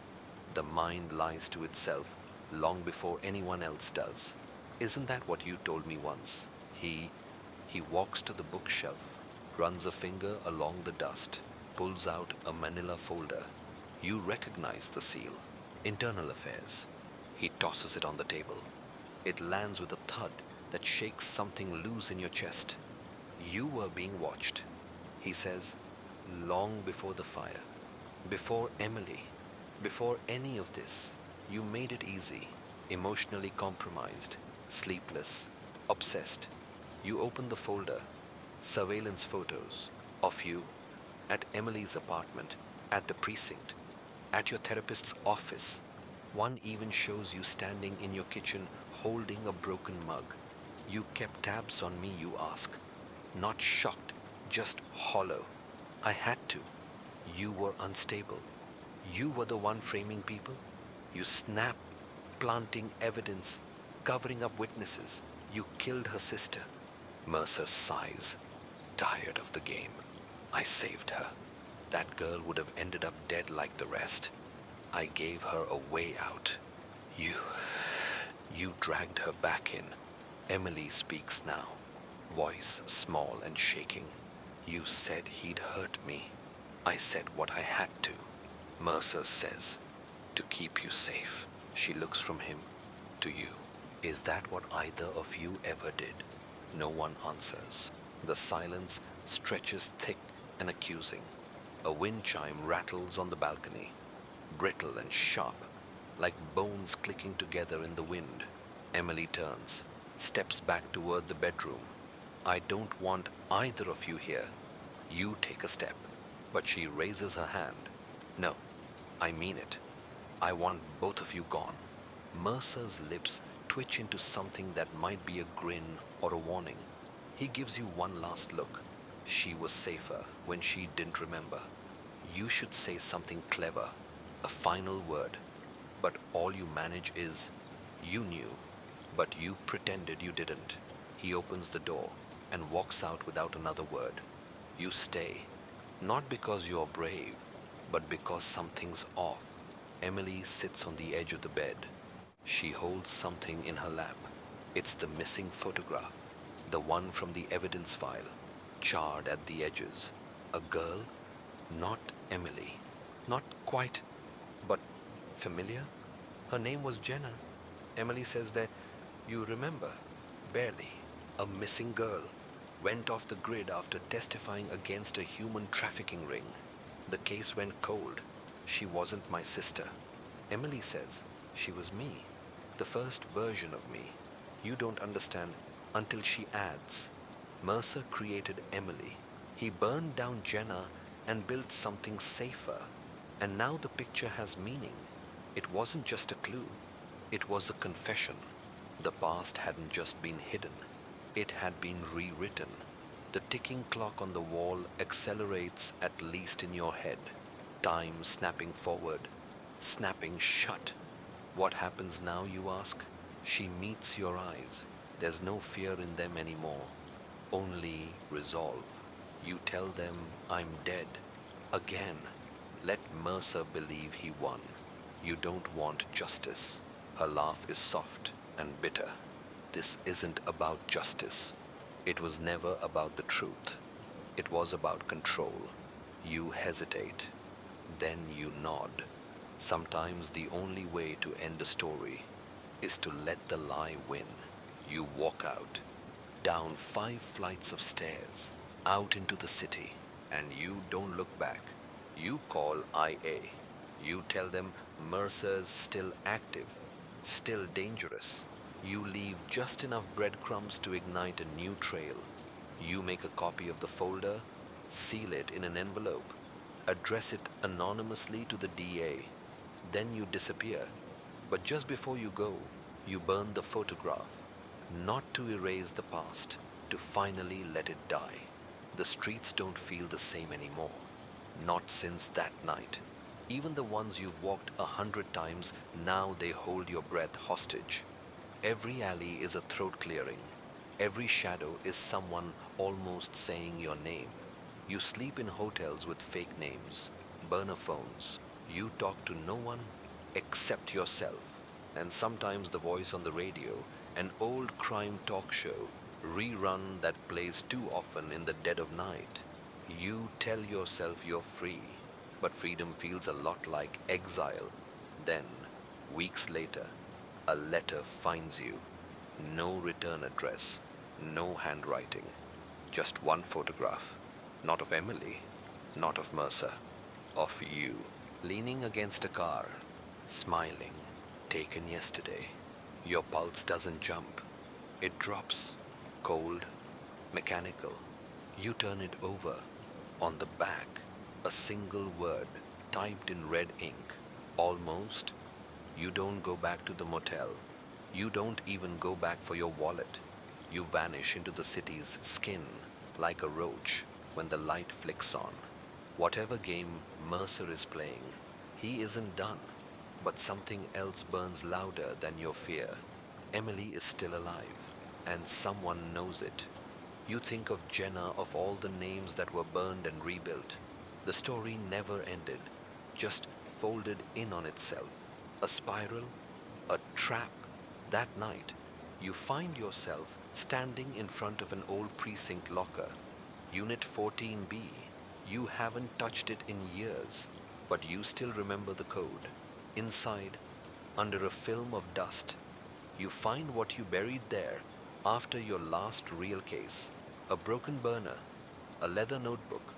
The mind lies to itself long before anyone else does. "Isn't that what you told me once?" He walks to the bookshelf, runs a finger along the dust, pulls out a manila folder. You recognize the seal. Internal affairs. He tosses it on the table. It lands with a thud that shakes something loose in your chest. You were being watched, he says, long before the fire, before Emily, before any of this. You made it easy, emotionally compromised, sleepless, obsessed. You open the folder, surveillance photos of you at Emily's apartment, at the precinct, at your therapist's office. One even shows you standing in your kitchen holding a broken mug. You kept tabs on me, you ask. Not shocked, just hollow. I had to. You were unstable. You were the one framing people. You snapped, planting evidence, covering up witnesses. You killed her sister. Mercer sighs, tired of the game. I saved her. That girl would have ended up dead like the rest. I gave her a way out. You dragged her back in. Emily speaks now, voice small and shaking. You said he'd hurt me. I said what I had to. Mercer says, to keep you safe. She looks from him to you. Is that what either of you ever did? No one answers. The silence stretches thick and accusing. A wind chime rattles on the balcony, brittle and sharp, like bones clicking together in the wind. Emily turns, steps back toward the bedroom. I don't want either of you here. You take a step, but she raises her hand. No, I mean it. I want both of you gone. Mercer's lips twitch into something that might be a grin or a warning. He gives you one last look. She was safer when she didn't remember. You should say something clever, a final word. But all you manage is, you knew, but you pretended you didn't. He opens the door and walks out without another word. You stay, not because you're brave, but because something's off. Emily sits on the edge of the bed. She holds something in her lap. It's the missing photograph, the one from the evidence file, charred at the edges. A girl, not Emily, not quite, but familiar. Her name was Jenna. Emily says that you remember, barely. A missing girl went off the grid after testifying against a human trafficking ring. The case went cold. She wasn't my sister. Emily says she was me, the first version of me. You don't understand until she adds. Mercer created Emily. He burned down Jenna and built something safer. And now the picture has meaning. It wasn't just a clue. It was a confession. The past hadn't just been hidden. It had been rewritten. The ticking clock on the wall accelerates, at least in your head. Time snapping forward, snapping shut. What happens now, you ask? She meets your eyes. There's no fear in them anymore. Only resolve. You tell them I'm dead. Again. Let Mercer believe he won. You don't want justice. Her laugh is soft and bitter. This isn't about justice. It was never about the truth. It was about control. You hesitate. Then you nod. Sometimes the only way to end a story is to let the lie win. You walk out, down 5 flights of stairs, out into the city, and you don't look back. You call IA. You tell them Mercer's still active, still dangerous. You leave just enough breadcrumbs to ignite a new trail. You make a copy of the folder, seal it in an envelope, address it anonymously to the DA. Then you disappear. But just before you go, you burn the photograph, not to erase the past, to finally let it die. The streets don't feel the same anymore. Not since that night. Even the ones you've walked 100 times, now they hold your breath hostage. Every alley is a throat clearing. Every shadow is someone almost saying your name. You sleep in hotels with fake names, burner phones. You talk to no one except yourself. And sometimes the voice on the radio, an old crime talk show, rerun that plays too often in the dead of night. You tell yourself you're free, but freedom feels a lot like exile. Then, weeks later, a letter finds you. No return address, no handwriting, just one photograph. Not of Emily, not of Mercer, of you, leaning against a car, smiling, taken yesterday. Your pulse doesn't jump, it drops, cold, mechanical. You turn it over. On the back, a single word typed in red ink. Almost. You don't go back to the motel. You don't even go back for your wallet. You vanish into the city's skin like a roach when the light flicks on. Whatever game Mercer is playing, he isn't done. But something else burns louder than your fear. Emily is still alive, and someone knows it. You think of Jenna, of all the names that were burned and rebuilt. The story never ended, just folded in on itself. A spiral, a trap. That night, you find yourself standing in front of an old precinct locker. Unit 14B. You haven't touched it in years, but you still remember the code. Inside, under a film of dust, you find what you buried there after your last real case. A broken burner, a leather notebook,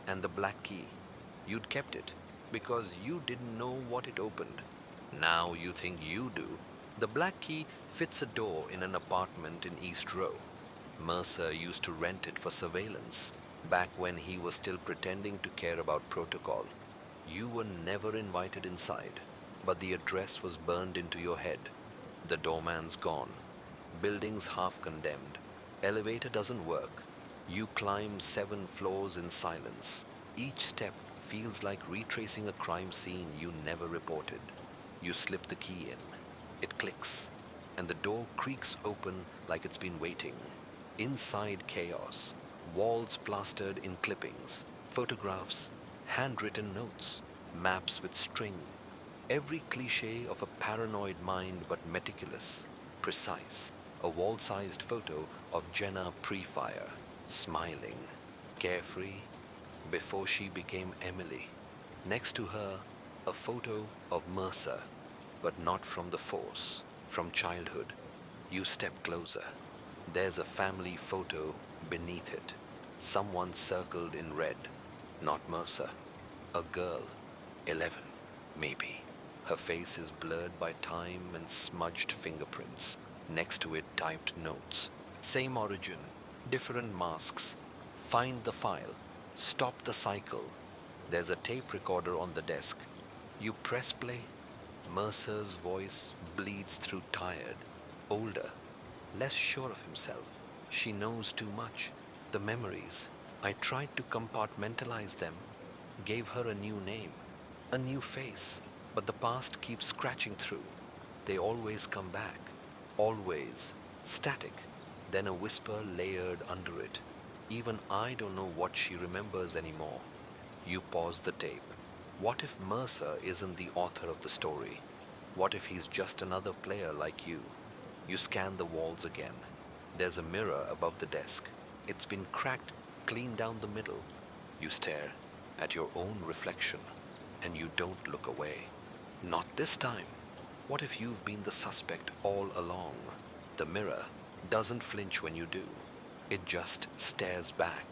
and the black key. You'd kept it because you didn't know what it opened. Now you think you do. The black key fits a door in an apartment in East Row. Mercer used to rent it for surveillance, back when he was still pretending to care about protocol. You were never invited inside, but the address was burned into your head. The doorman's gone. Building's half condemned. Elevator doesn't work. You climb 7 floors in silence. Each step feels like retracing a crime scene you never reported. You slip the key in. It clicks, and the door creaks open like it's been waiting. Inside, chaos. Walls plastered in clippings, photographs, handwritten notes, maps with string. Every cliché of a paranoid mind, but meticulous, precise. A wall-sized photo of Jenna pre-fire, smiling, carefree, before she became Emily. Next to her, a photo of Mercer, but not from the force, from childhood. You step closer. There's a family photo beneath it. Someone circled in red, not Mercer. A girl, 11, maybe. Her face is blurred by time and smudged fingerprints. Next to it, typed notes. Same origin, different masks. Find the file. Stop the cycle. There's a tape recorder on the desk. You press play. Mercer's voice bleeds through, tired, older, less sure of himself. She knows too much. The memories. I tried to compartmentalize them. Gave her a new name, a new face. But the past keeps scratching through. They always come back. Always. Static. Then a whisper layered under it. Even I don't know what she remembers anymore. You pause the tape. What if Mercer isn't the author of the story? What if he's just another player like you? You scan the walls again. There's a mirror above the desk. It's been cracked clean down the middle. You stare at your own reflection, and you don't look away. Not this time. What if you've been the suspect all along? The mirror doesn't flinch when you do. It just stares back,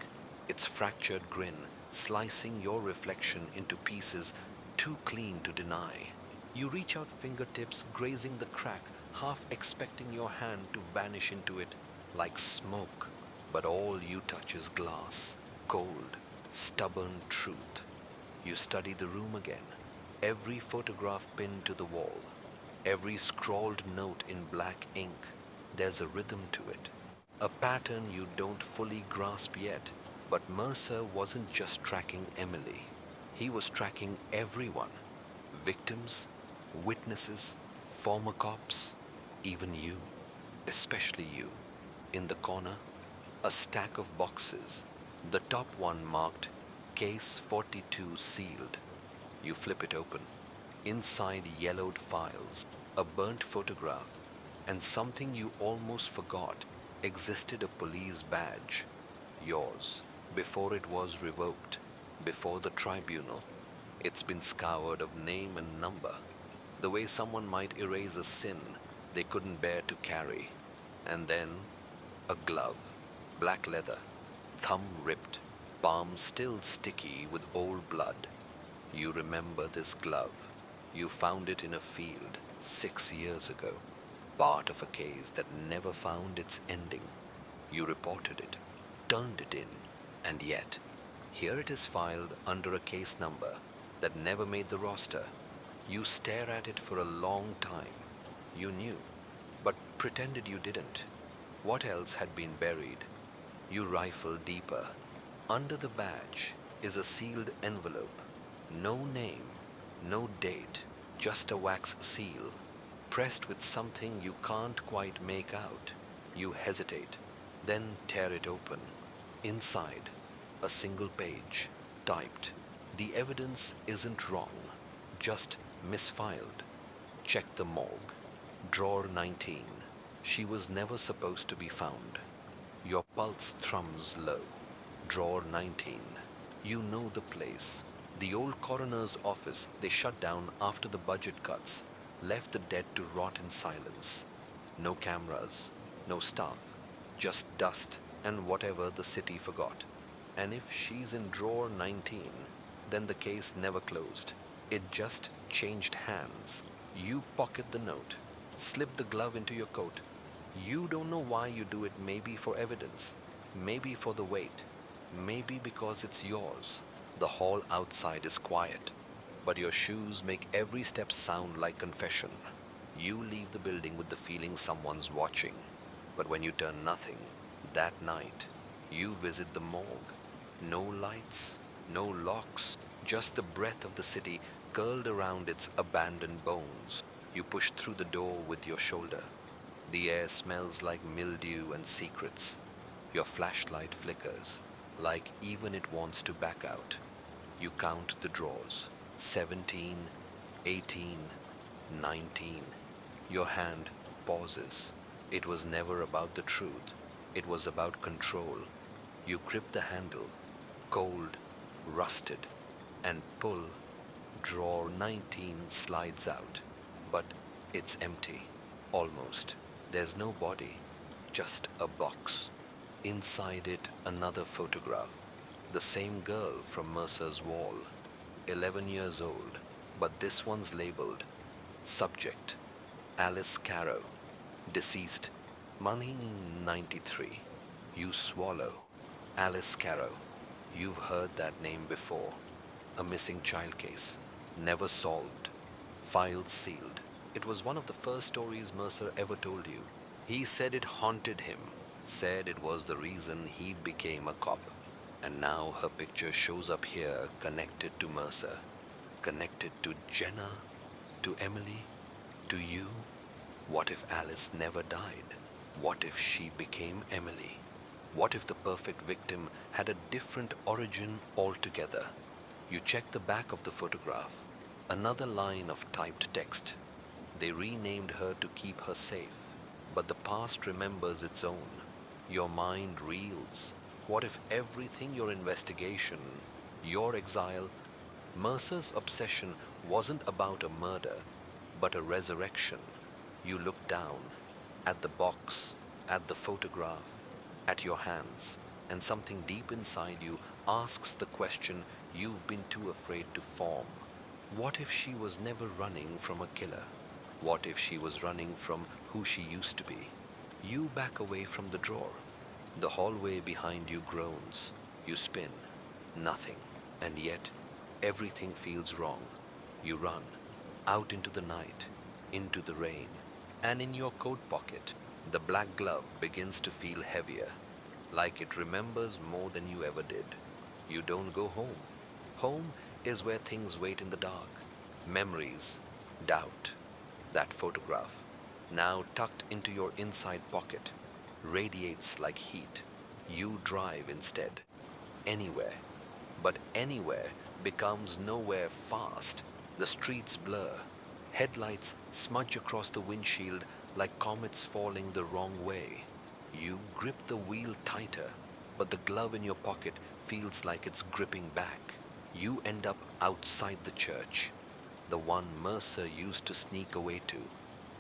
its fractured grin slicing your reflection into pieces too clean to deny. You reach out, fingertips grazing the crack, half expecting your hand to vanish into it like smoke. But all you touch is glass, cold, stubborn truth. You study the room again. Every photograph pinned to the wall, every scrawled note in black ink, there's a rhythm to it. A pattern you don't fully grasp yet. But Mercer wasn't just tracking Emily. He was tracking everyone. Victims, witnesses, former cops, even you. Especially you. In the corner, a stack of boxes. The top one marked Case 42 sealed. You flip it open. Inside, yellowed files, a burnt photograph, and something you almost forgot existed, a police badge. Yours. before it was revoked, before the tribunal. It's been scoured of name and number, the way someone might erase a sin they couldn't bear to carry. And then a glove, black leather, thumb ripped, palm still sticky with old blood. You remember this glove. You found it in a field 6 years ago, part of a case that never found its ending. You reported it, turned it in, and yet, here it is filed under a case number that never made the roster. You stare at it for a long time. You knew, but pretended you didn't. What else had been buried? You rifle deeper. Under the badge is a sealed envelope. No name, no date, just a wax seal, pressed with something you can't quite make out. You hesitate, then tear it open. Inside, a single page, typed. The evidence isn't wrong, just misfiled. Check the morgue. Drawer 19. She was never supposed to be found. Your pulse thrums low. Drawer 19. You know the place. The old coroner's office they shut down after the budget cuts, left the dead to rot in silence. No cameras, no staff, just dust and whatever the city forgot. And if she's in drawer 19, then the case never closed. It just changed hands. You pocket the note, slip the glove into your coat. You don't know why you do it, maybe for evidence, maybe for the weight, maybe because it's yours. The hall outside is quiet, but your shoes make every step sound like confession. You leave the building with the feeling someone's watching, but when you turn nothing, that night, you visit the morgue. No lights, no locks, just the breath of the city curled around its abandoned bones. You push through the door with your shoulder. The air smells like mildew and secrets. Your flashlight flickers, like even it wants to back out. You count the drawers. 17, 18, 19. Your hand pauses. It was never about the truth. It was about control. You grip the handle, cold, rusted, and pull. Drawer 19 slides out, but it's empty, almost. There's no body, just a box. Inside it, another photograph. The same girl from Mercer's wall, 11 years old, but this one's labeled Subject, Alice Carrow, deceased, money 93. You swallow. Alice Carrow. You've heard that name before. A missing child case, never solved, files sealed. It was one of the first stories Mercer ever told you. He said it haunted him, said it was the reason he became a cop. And now her picture shows up here, connected to Mercer, connected to Jenna, to Emily, to you. What if Alice never died? What if she became Emily? What if the perfect victim had a different origin altogether? You check the back of the photograph. Another line of typed text. They renamed her to keep her safe, but the past remembers its own. Your mind reels. What if everything, your investigation, your exile, Mercer's obsession wasn't about a murder, but a resurrection? You look down, at the box, at the photograph, at your hands, and something deep inside you asks the question you've been too afraid to form. What if she was never running from a killer? What if she was running from who she used to be? You back away from the drawer. The hallway behind you groans. You spin. Nothing. And yet, everything feels wrong. You run. Out into the night. Into the rain. And in your coat pocket, the black glove begins to feel heavier. Like it remembers more than you ever did. You don't go home. Home is where things wait in the dark. Memories. Doubt. That photograph, now tucked into your inside pocket, radiates like heat. You drive instead. Anywhere. But anywhere becomes nowhere fast. The streets blur. Headlights smudge across the windshield like comets falling the wrong way. You grip the wheel tighter, but the glove in your pocket feels like it's gripping back. You end up outside the church, the one Mercer used to sneak away to,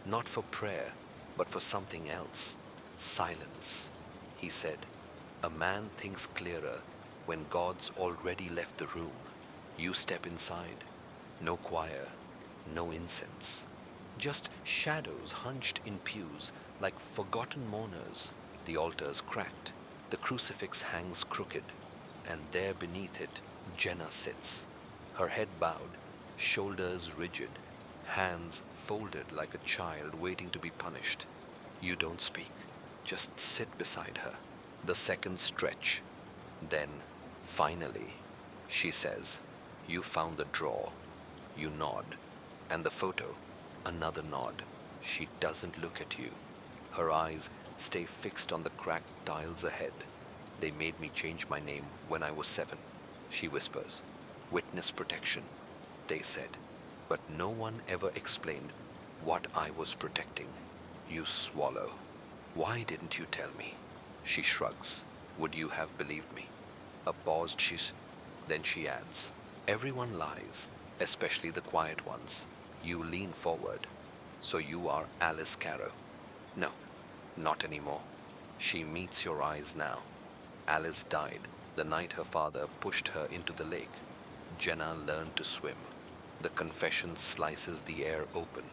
not for prayer, but for something else. Silence, he said. A man thinks clearer when God's already left the room. You step inside. No choir, no incense. Just shadows hunched in pews like forgotten mourners. The altar's cracked. The crucifix hangs crooked. And there beneath it, Jenna sits. Her head bowed, shoulders rigid, hands folded like a child waiting to be punished. You don't speak. Just sit beside her. The seconds stretch. Then, finally, she says, "You found the drawer." You nod. And the photo, another nod. She doesn't look at you. Her eyes stay fixed on the cracked tiles ahead. "They made me change my name when I was 7, she whispers. "Witness protection, they said. But no one ever explained what I was protecting." You swallow. "Why didn't you tell me?" She shrugs. "Would you have believed me?" A pause, then she adds, "Everyone lies, especially the quiet ones." You lean forward. "So you are Alice Carrow?" "No, not anymore." She meets your eyes now. Alice died the night her father pushed her into the lake. Jenna learned to swim. The confession slices the air open.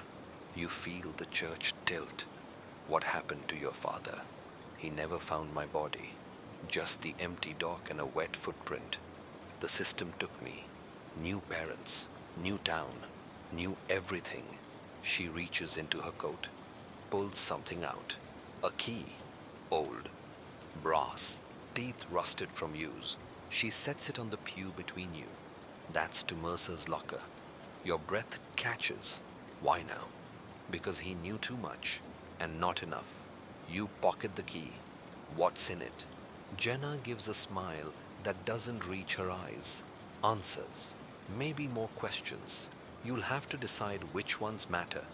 You feel the church tilt. "What happened to your father?" "He never found my body. Just the empty dock and a wet footprint. The system took me. New parents, new town, new everything." She reaches into her coat, pulls something out. A key. Old. Brass. Teeth rusted from use. She sets it on the pew between you. "That's to Mercer's locker." Your breath catches. Why now? Because he knew too much, and not enough. You pocket the key. What's in it? Jenna gives a smile that doesn't reach her eyes. Answers. Maybe more questions. You'll have to decide which ones matter.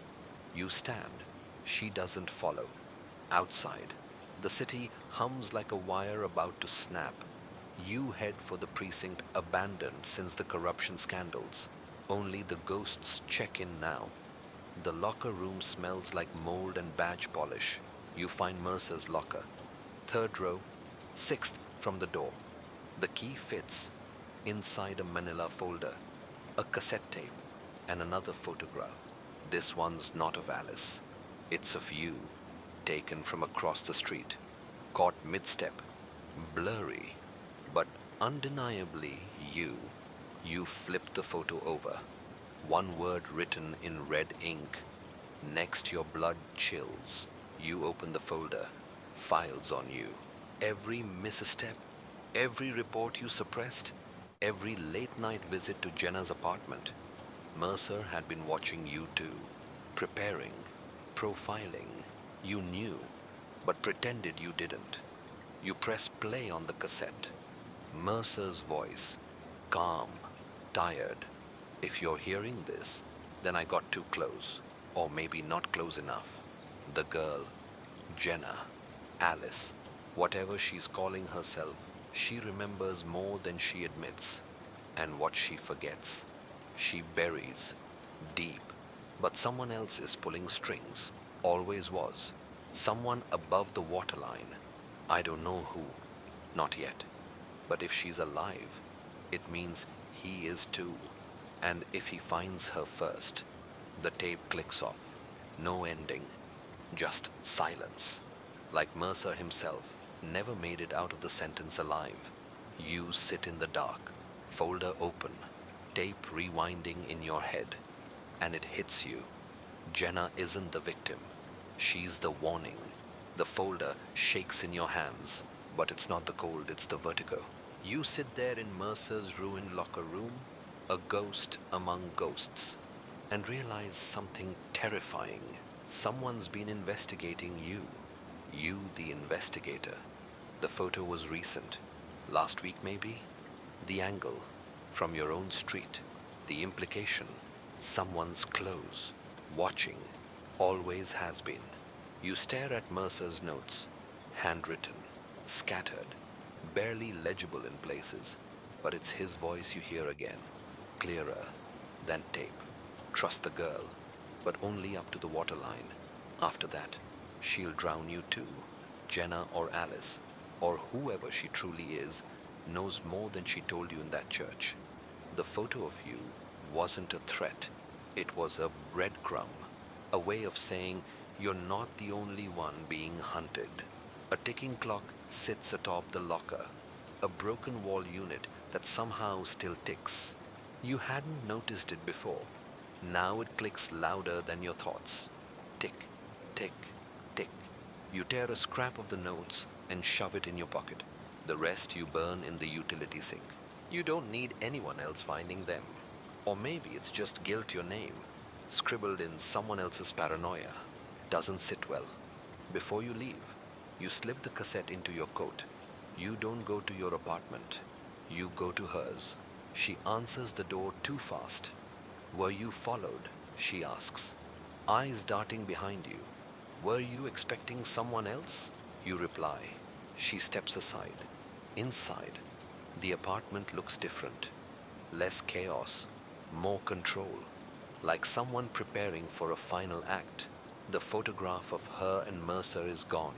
You stand. She doesn't follow. Outside, the city hums like a wire about to snap. You head for the precinct abandoned since the corruption scandals. Only the ghosts check in now. The locker room smells like mold and badge polish. You find Mercer's locker. 3rd row, 6th from the door. The key fits inside a manila folder, a cassette tape, and another photograph. This one's not of Alice. It's of you, taken from across the street, caught mid-step, blurry, but undeniably you. You flip the photo over. One word written in red ink. Next, your blood chills. You open the folder. Files on you. Every misstep, every report you suppressed, every late-night visit to Jenna's apartment. Mercer had been watching you too, preparing, profiling. You knew, but pretended you didn't. You press play on the cassette. Mercer's voice, calm, tired. "If you're hearing this, then I got too close, or maybe not close enough." The girl, Jenna, Alice, whatever she's calling herself, she remembers more than she admits. And what she forgets, she buries deep. But someone else is pulling strings, always was. Someone above the waterline. I don't know who, not yet. But if she's alive, it means he is too. And if he finds her first, the tape clicks off. No ending, just silence. Like Mercer himself never made it out of the sentence alive. You sit in the dark, folder open, tape rewinding in your head, and it hits you. Jenna isn't the victim. She's the warning. The folder shakes in your hands, but it's not the cold, it's the vertigo. You sit there in Mercer's ruined locker room, a ghost among ghosts, and realize something terrifying. Someone's been investigating you. You, the investigator. The photo was recent. Last week, maybe? The angle, from your own street. The implication, someone's close, watching, always has been. You stare at Mercer's notes, handwritten, scattered, barely legible in places, but it's his voice you hear again, clearer than tape. Trust the girl, but only up to the waterline. After that, she'll drown you too. Jenna or Alice, or whoever she truly is, knows more than she told you in that church. The photo of you wasn't a threat, it was a breadcrumb, a way of saying you're not the only one being hunted. A ticking clock sits atop the locker, a broken wall unit that somehow still ticks. You hadn't noticed it before. Now it clicks louder than your thoughts. Tick, tick, tick. You tear a scrap of the notes and shove it in your pocket. The rest you burn in the utility sink. You don't need anyone else finding them. Or maybe it's just guilt your name, scribbled in someone else's paranoia. Doesn't sit well. Before you leave, you slip the cassette into your coat. You don't go to your apartment. You go to hers. She answers the door too fast. Were you followed? She asks, eyes darting behind you. Were you expecting someone else? You reply. She steps aside. Inside, the apartment looks different. Less chaos, more control. Like someone preparing for a final act. The photograph of her and Mercer is gone.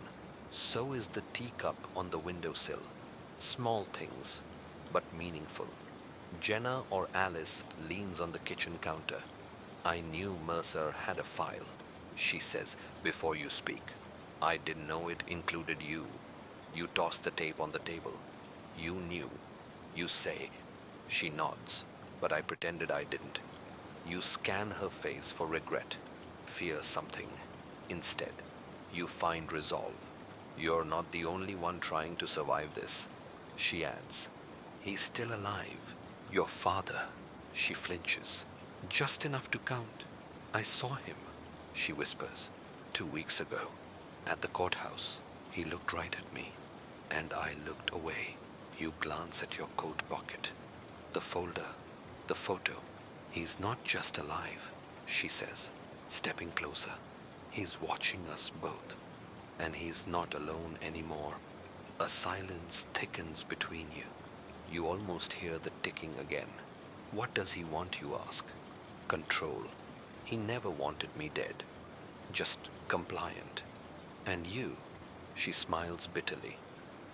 So is the teacup on the windowsill. Small things, but meaningful. Jenna or Alice leans on the kitchen counter. I knew Mercer had a file, she says before you speak. I didn't know it included you. You toss the tape on the table. You knew. You say. She nods, but I pretended I didn't. You scan her face for regret, fear something. Instead, you find resolve. You're not the only one trying to survive this, she adds. He's still alive. Your father. She flinches. Just enough to count. I saw him, she whispers. 2 weeks ago, at the courthouse. He looked right at me, and I looked away. You glance at your coat pocket. The folder, the photo. He's not just alive, she says, stepping closer. He's watching us both, and he's not alone anymore. A silence thickens between you. You almost hear the ticking again. What does he want, you ask? Control. He never wanted me dead, just compliant. And you, she smiles bitterly.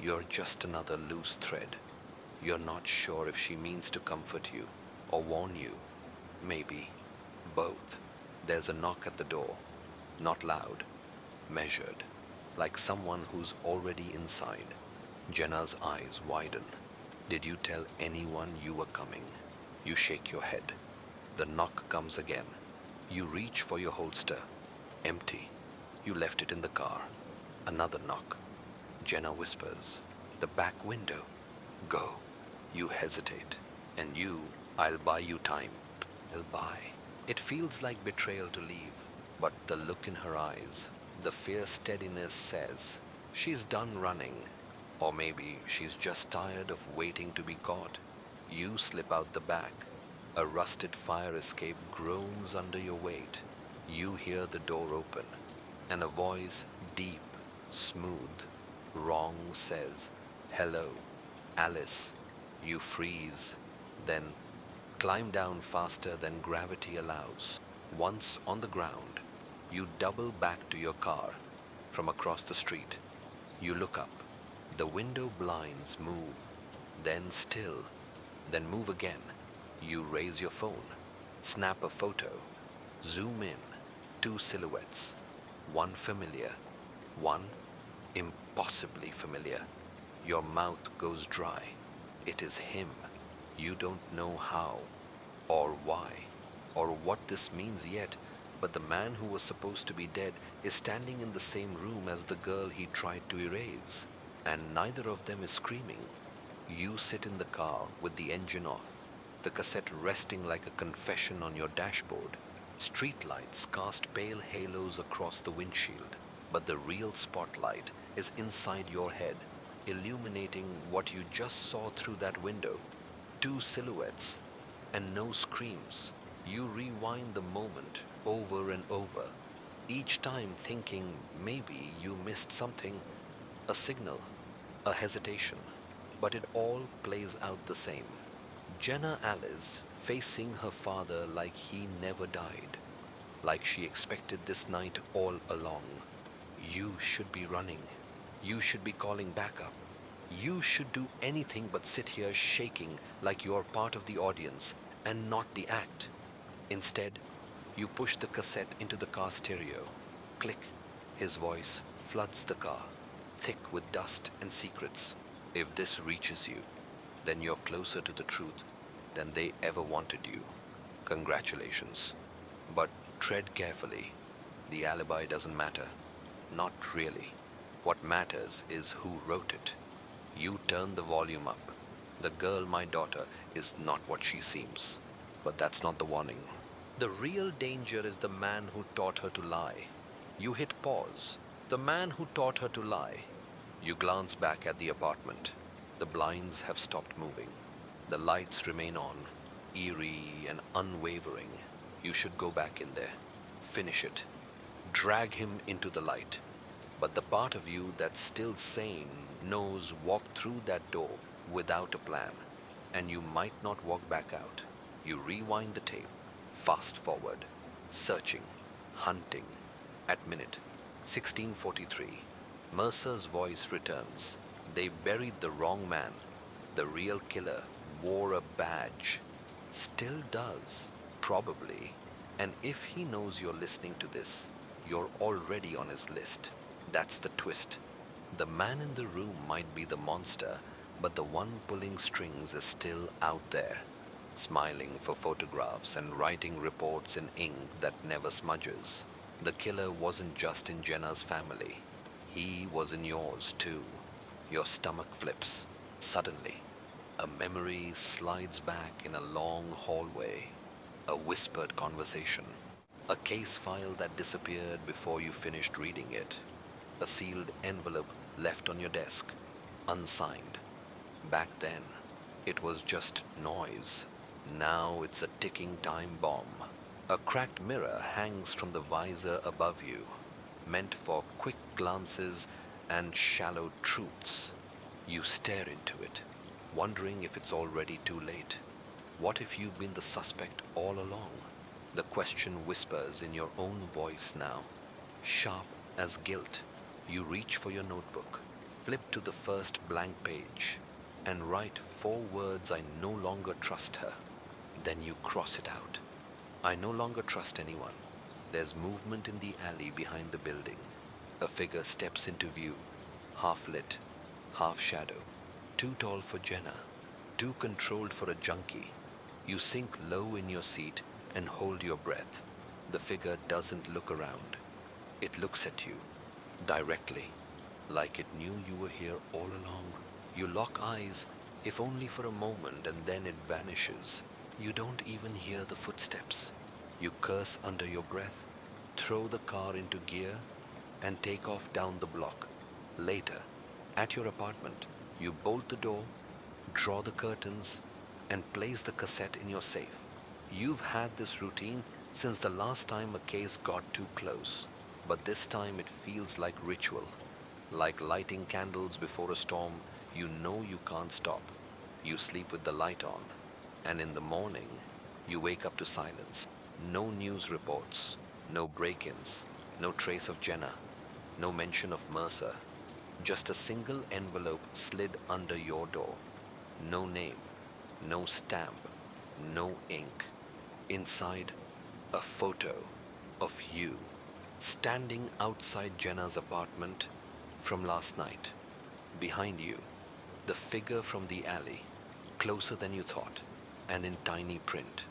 You're just another loose thread. You're not sure if she means to comfort you or warn you. Maybe both. There's a knock at the door. Not loud, measured, like someone who's already inside. Jenna's eyes widen. Did you tell anyone you were coming? You shake your head. The knock comes again. You reach for your holster. Empty. You left it in the car. Another knock. Jenna whispers, the back window. Go. You hesitate. And I'll buy you time. I'll buy. It feels like betrayal to leave, but the look in her eyes, the fierce steadiness says, she's done running. Or maybe she's just tired of waiting to be caught. You slip out the back. A rusted fire escape groans under your weight. You hear the door open, and a voice, deep, smooth, wrong, says, hello, Alice. You freeze, then climb down faster than gravity allows. Once on the ground, you double back to your car from across the street. You look up. The window blinds move, then still, then move again. You raise your phone, snap a photo, zoom in, 2 silhouettes, one familiar, one impossibly familiar. Your mouth goes dry. It is him. You don't know how, or why, or what this means yet, but the man who was supposed to be dead is standing in the same room as the girl he tried to erase. And neither of them is screaming. You sit in the car with the engine off, the cassette resting like a confession on your dashboard. Streetlights cast pale halos across the windshield, but the real spotlight is inside your head, illuminating what you just saw through that window. 2 silhouettes, and no screams. You rewind the moment over and over, each time thinking maybe you missed something. A signal, a hesitation, but it all plays out the same. Jenna Alice facing her father like he never died, like she expected this night all along. You should be running. You should be calling backup. You should do anything but sit here shaking like you're part of the audience and not the act. Instead, you push the cassette into the car stereo. Click. His voice floods the car, thick with dust and secrets. If this reaches you, then you're closer to the truth than they ever wanted you. Congratulations. But tread carefully. The alibi doesn't matter. Not really. What matters is who wrote it. You turn the volume up. The girl, my daughter, is not what she seems. But that's not the warning. The real danger is the man who taught her to lie. You hit pause. The man who taught her to lie. You glance back at the apartment. The blinds have stopped moving. The lights remain on, eerie and unwavering. You should go back in there. Finish it. Drag him into the light. But the part of you that's still sane knows walk through that door without a plan. And you might not walk back out. You rewind the tape. Fast forward. Searching. Hunting. At minute 16:43, Mercer's voice returns. They buried the wrong man. The real killer wore a badge. Still does. Probably. And if he knows you're listening to this, you're already on his list. That's the twist. The man in the room might be the monster, but the one pulling strings is still out there, smiling for photographs and writing reports in ink that never smudges. The killer wasn't just in Jenna's family. He was in yours too. Your stomach flips. Suddenly, a memory slides back in a long hallway. A whispered conversation. A case file that disappeared before you finished reading it. A sealed envelope left on your desk, unsigned. Back then, it was just noise. Now it's a ticking time bomb. A cracked mirror hangs from the visor above you, meant for quick glances and shallow truths. You stare into it, wondering if it's already too late. What if you've been the suspect all along? The question whispers in your own voice now, sharp as guilt. You reach for your notebook, flip to the first blank page, and write 4 words: I no longer trust her. Then you cross it out. I no longer trust anyone. There's movement in the alley behind the building. A figure steps into view, half lit, half shadow. Too tall for Jenna, too controlled for a junkie. You sink low in your seat and hold your breath. The figure doesn't look around. It looks at you, directly, like it knew you were here all along. You lock eyes, if only for a moment, and then it vanishes. You don't even hear the footsteps. You curse under your breath, throw the car into gear, and take off down the block. Later, at your apartment, you bolt the door, draw the curtains, and place the cassette in your safe. You've had this routine since the last time a case got too close, but this time it feels like ritual. Like lighting candles before a storm, you know you can't stop. You sleep with the light on. And in the morning, you wake up to silence. No news reports, no break-ins, no trace of Jenna, no mention of Mercer. Just a single envelope slid under your door. No name, no stamp, no ink. Inside, a photo of you, standing outside Jenna's apartment from last night. Behind you, the figure from the alley, closer than you thought, and in tiny print.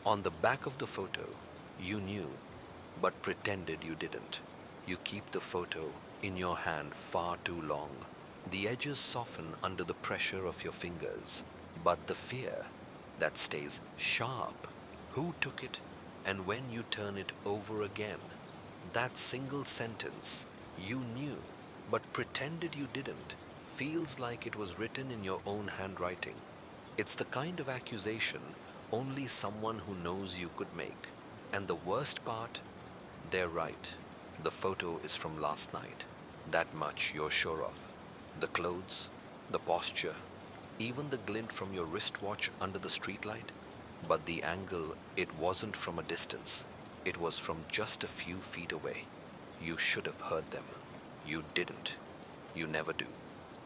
On the back of the photo, you knew, but pretended you didn't. You keep the photo in your hand far too long. The edges soften under the pressure of your fingers, but the fear that stays sharp. Who took it, and when you turn it over again? That single sentence, you knew, but pretended you didn't, feels like it was written in your own handwriting. It's the kind of accusation only someone who knows you could make. And the worst part, they're right. The photo is from last night. That much you're sure of. The clothes, the posture, even the glint from your wristwatch under the streetlight. But the angle, it wasn't from a distance. It was from just a few feet away. You should have heard them. You didn't. You never do.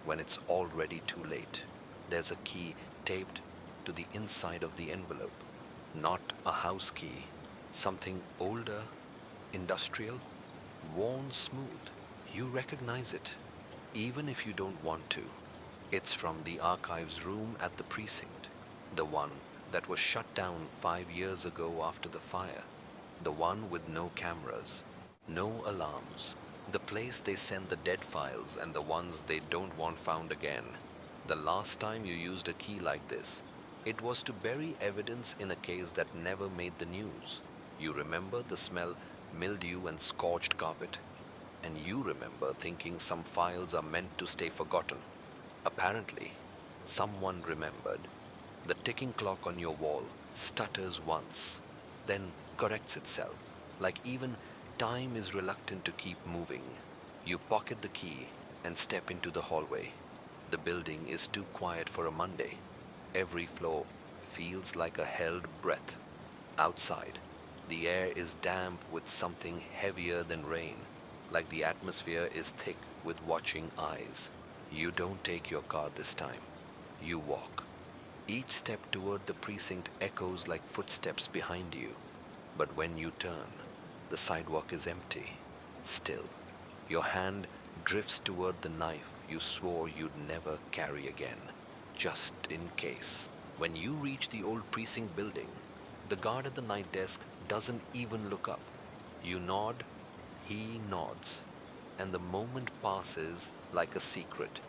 When it's already too late. There's a key taped to the inside of the envelope. Not a house key. Something older, industrial, worn smooth. You recognize it, even if you don't want to. It's from the archives room at the precinct, the one that was shut down 5 years ago after the fire, the one with no cameras, no alarms, the place they send the dead files and the ones they don't want found again. The last time you used a key like this, it was to bury evidence in a case that never made the news. You remember the smell, mildew and scorched carpet, and you remember thinking some files are meant to stay forgotten. Apparently, someone remembered. The ticking clock on your wall stutters once, then corrects itself, like even time is reluctant to keep moving. You pocket the key and step into the hallway. The building is too quiet for a Monday. Every floor feels like a held breath. Outside, the air is damp with something heavier than rain, like the atmosphere is thick with watching eyes. You don't take your car this time. You walk. Each step toward the precinct echoes like footsteps behind you. But when you turn, the sidewalk is empty. Still, your hand drifts toward the knife you swore you'd never carry again, just in case. When you reach the old precinct building, the guard at the night desk doesn't even look up. You nod, he nods, and the moment passes like a secret.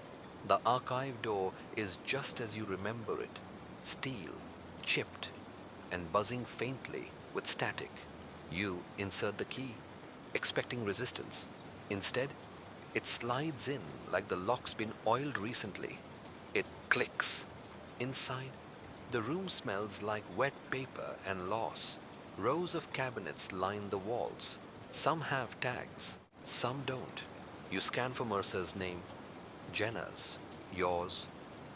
The archive door is just as you remember it, steel, chipped, and buzzing faintly with static. You insert the key, expecting resistance. Instead, it slides in like the lock's been oiled recently. It clicks. Inside, the room smells like wet paper and loss. Rows of cabinets line the walls. Some have tags, some don't. You scan for Mercer's name. Jenna's. Yours.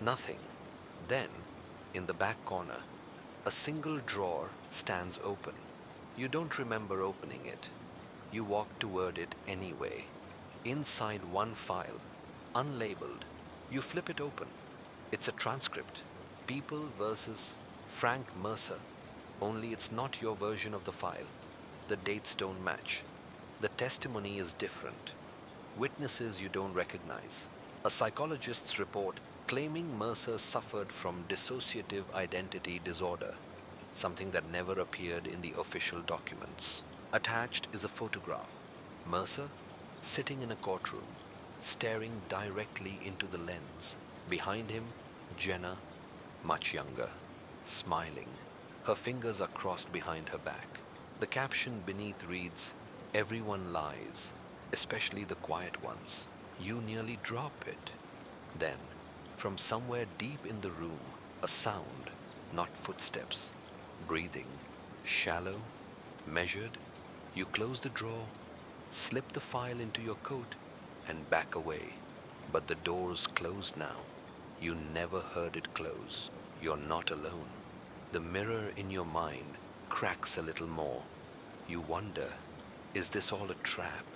Nothing. Then, in the back corner, a single drawer stands open. You don't remember opening it. You walk toward it anyway. Inside one file, unlabeled, you flip it open. It's a transcript. People versus Frank Mercer. Only it's not your version of the file. The dates don't match. The testimony is different. Witnesses you don't recognize. A psychologist's report claiming Mercer suffered from dissociative identity disorder, something that never appeared in the official documents. Attached is a photograph. Mercer sitting in a courtroom, staring directly into the lens. Behind him, Jenna, much younger, smiling. Her fingers are crossed behind her back. The caption beneath reads, "Everyone lies, especially the quiet ones." You nearly drop it. Then, from somewhere deep in the room, a sound, not footsteps, breathing, shallow, measured. You close the drawer, slip the file into your coat, and back away. But the door's closed now. You never heard it close. You're not alone. The mirror in your mind cracks a little more. You wonder, is this all a trap,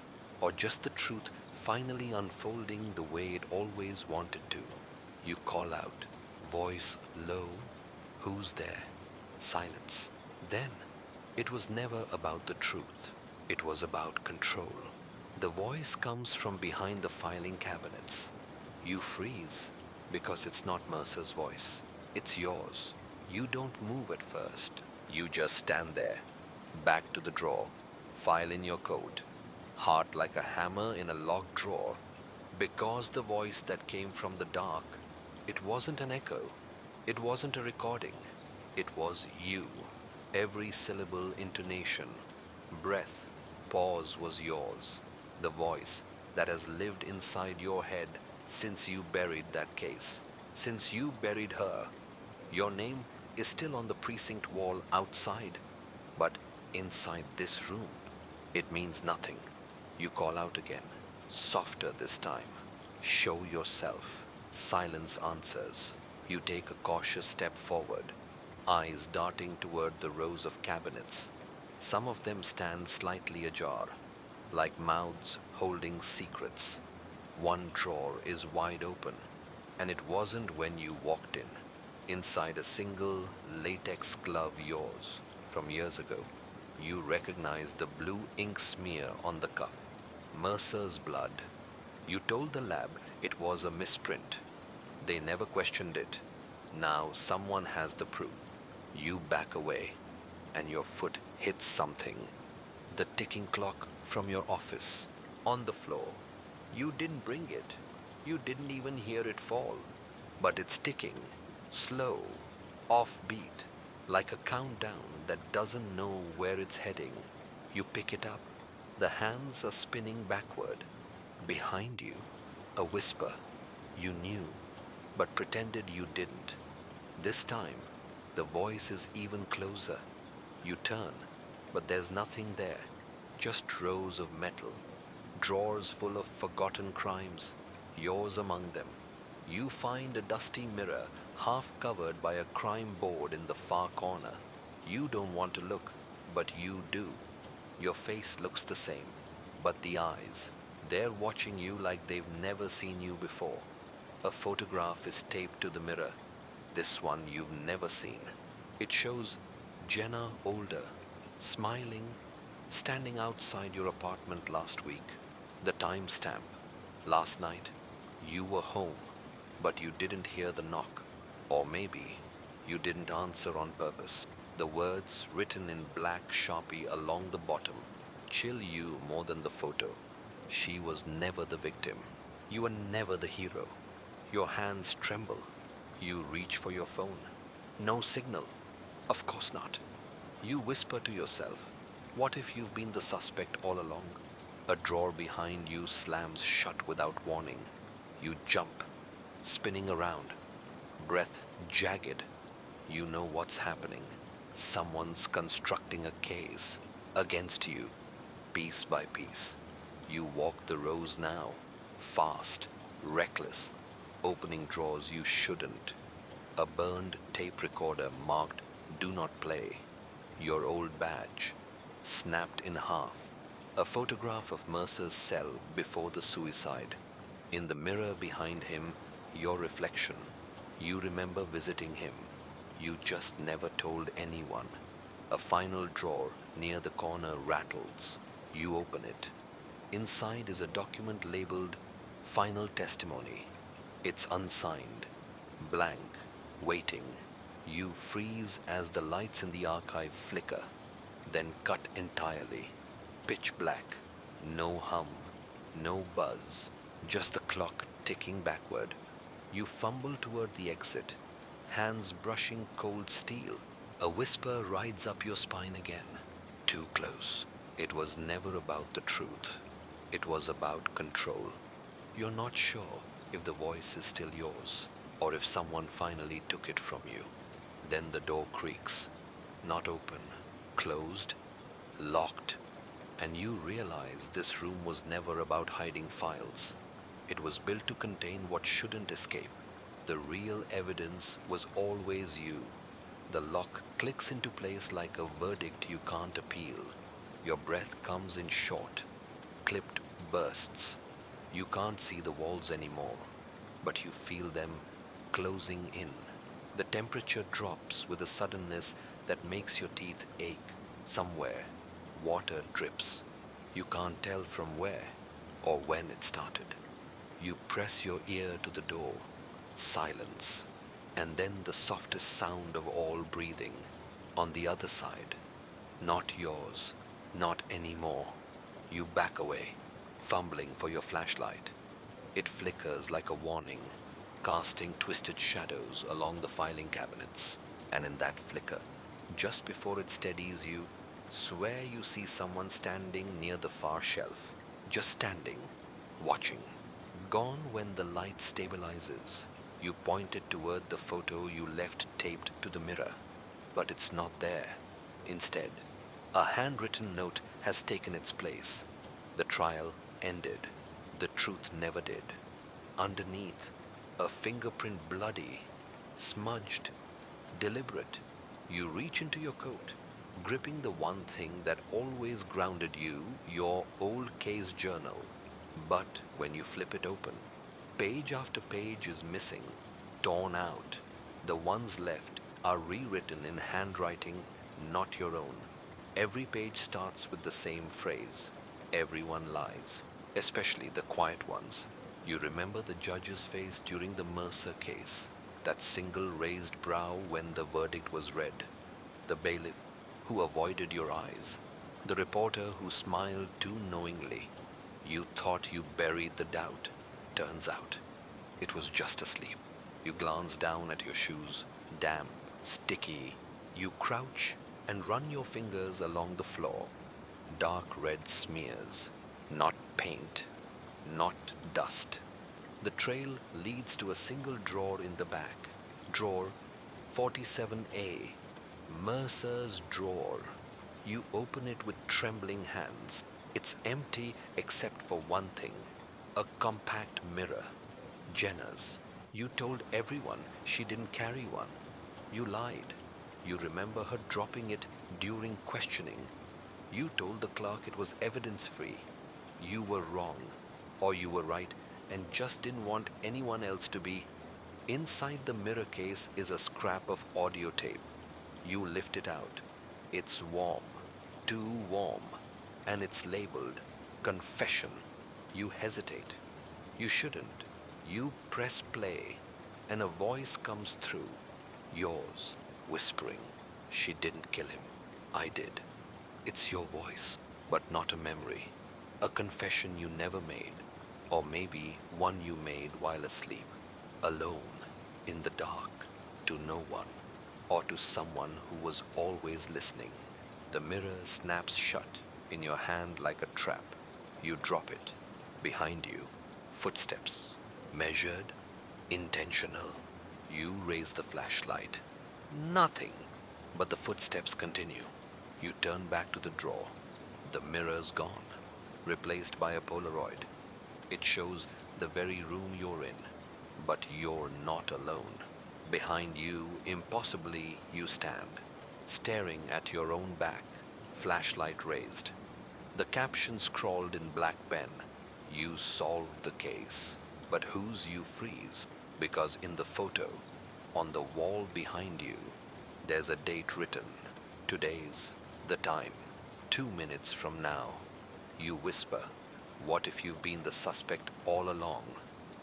or just the truth finally unfolding the way it always wanted to? You call out, voice low, "Who's there?" Silence. Then, it was never about the truth. It was about control. The voice comes from behind the filing cabinets. You freeze, because it's not Mercer's voice. It's yours. You don't move at first. You just stand there, back to the drawer, file in your coat, heart like a hammer in a locked drawer. Because the voice that came from the dark, it wasn't an echo. It wasn't a recording. It was you. Every syllable, intonation, breath, pause was yours. The voice that has lived inside your head since you buried that case, since you buried her. Your name is still on the precinct wall outside, but inside this room, it means nothing. You call out again, softer this time. "Show yourself." Silence answers. You take a cautious step forward, eyes darting toward the rows of cabinets. Some of them stand slightly ajar, like mouths holding secrets. One drawer is wide open, and it wasn't when you walked in. Inside a single latex glove yours from years ago, you recognize the blue ink smear on the cuff. Mercer's blood. You told the lab it was a misprint. They never questioned it. Now someone has the proof. You back away, and your foot hits something. The ticking clock from your office, on the floor. You didn't bring it. You didn't even hear it fall. But it's ticking, slow, offbeat, like a countdown that doesn't know where it's heading. You pick it up. The hands are spinning backward. Behind you, a whisper. You knew, but pretended you didn't. This time, the voice is even closer. You turn, but there's nothing there, just rows of metal, drawers full of forgotten crimes, yours among them. You find a dusty mirror half covered by a crime board in the far corner. You don't want to look, but you do. Your face looks the same, but the eyes, they're watching you like they've never seen you before. A photograph is taped to the mirror, this one you've never seen. It shows Jenna older, smiling, standing outside your apartment last week. The timestamp. Last night, you were home, but you didn't hear the knock. Or maybe you didn't answer on purpose. The words written in black Sharpie along the bottom chill you more than the photo. She was never the victim. You were never the hero. Your hands tremble. You reach for your phone. No signal. Of course not. You whisper to yourself, what if you've been the suspect all along? A drawer behind you slams shut without warning. You jump, spinning around, breath jagged. You know what's happening. Someone's constructing a case against you, piece by piece. You walk the rows now, fast, reckless, opening drawers you shouldn't. A burned tape recorder marked "Do Not Play." Your old badge, snapped in half. A photograph of Mercer's cell before the suicide. In the mirror behind him, your reflection. You remember visiting him. You just never told anyone. A final drawer near the corner rattles. You open it. Inside is a document labeled "Final Testimony." It's unsigned, blank, waiting. You freeze as the lights in the archive flicker, then cut entirely. Pitch black, no hum, no buzz, just the clock ticking backward. You fumble toward the exit, hands brushing cold steel. A whisper rides up your spine again. Too close. It was never about the truth. It was about control. You're not sure if the voice is still yours, or if someone finally took it from you. Then the door creaks. Not open, closed, locked. And you realize this room was never about hiding files. It was built to contain what shouldn't escape. The real evidence was always you. The lock clicks into place like a verdict you can't appeal. Your breath comes in short, clipped bursts. You can't see the walls anymore, but you feel them closing in. The temperature drops with a suddenness that makes your teeth ache. Somewhere, water drips. You can't tell from where or when it started. You press your ear to the door. Silence. And then the softest sound of all breathing. On the other side. Not yours. Not anymore. You back away, fumbling for your flashlight. It flickers like a warning, casting twisted shadows along the filing cabinets. And in that flicker, just before it steadies you, swear you see someone standing near the far shelf. Just standing, watching. Gone when the light stabilizes. You point it toward the photo you left taped to the mirror. But it's not there. Instead, a handwritten note has taken its place. The trial ended. The truth never did. Underneath, a fingerprint bloody, Smudged, deliberate. You reach into your coat, gripping the one thing that always grounded you, your old case journal. But when you flip it open, page after page is missing, torn out. The ones left are rewritten in handwriting not your own. Every page starts with the same phrase: everyone lies, especially the quiet ones. You remember the judge's face during the Mercer case, that single raised brow when the verdict was read, the bailiff who avoided your eyes, the reporter who smiled too knowingly. You thought you buried the doubt. Turns out, it was just asleep. You glance down at your shoes, damp, sticky. You crouch and run your fingers along the floor. Dark red smears, not paint, not dust. The trail leads to a single drawer in the back. Drawer 47A. Mercer's drawer. You open it with trembling hands. It's empty except for one thing: a compact mirror. Jenna's. You told everyone she didn't carry one. You lied. You remember her dropping it during questioning. You told the clerk it was evidence-free. You were wrong, or you were right, and just didn't want anyone else to be. Inside the mirror case is a scrap of audio tape. You lift it out. It's warm, too warm, and it's labeled confession. You hesitate. You shouldn't. You press play, and a voice comes through. Yours, whispering, "She didn't kill him. I did." It's your voice, but not a memory. A confession you never made, or maybe one you made while asleep, alone, in the dark, to no one, or to someone who was always listening. The mirror snaps shut in your hand like a trap. You drop it. Behind you, footsteps. Measured, intentional. You raise the flashlight. Nothing. But the footsteps continue. You turn back to the drawer. The mirror's gone, replaced by a Polaroid. It shows the very room you're in, but you're not alone. Behind you, impossibly, you stand, staring at your own back, flashlight raised. The caption scrawled in black pen: "You solved the case." But whose you freeze? Because in the photo, on the wall behind you, there's a date written. Today's the time. 2 minutes from now. You whisper, "What if you've been the suspect all along?"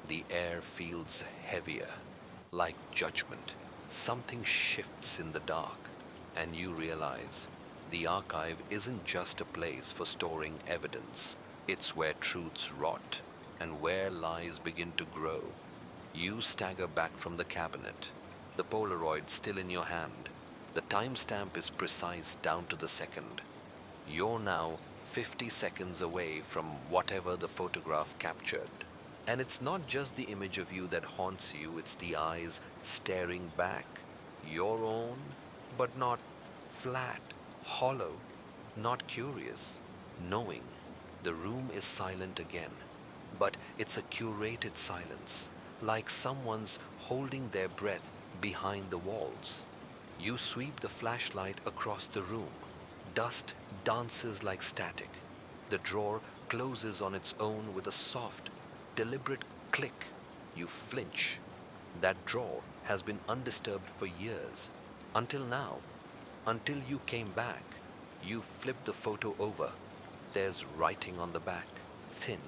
The air feels heavier, like judgment. Something shifts in the dark, and you realize the archive isn't just a place for storing evidence. It's where truths rot and where lies begin to grow. You stagger back from the cabinet, the Polaroid still in your hand. The timestamp is precise down to the second. You're now 50 seconds away from whatever the photograph captured. And it's not just the image of you that haunts you, it's the eyes staring back. Your own, but not flat, hollow, not curious, knowing. The room is silent again, but it's a curated silence, like someone's holding their breath behind the walls. You sweep the flashlight across the room. Dust dances like static. The drawer closes on its own with a soft, deliberate click. You flinch. That drawer has been undisturbed for years. Until now. Until you came back. You flip the photo over. There's writing on the back. Thin,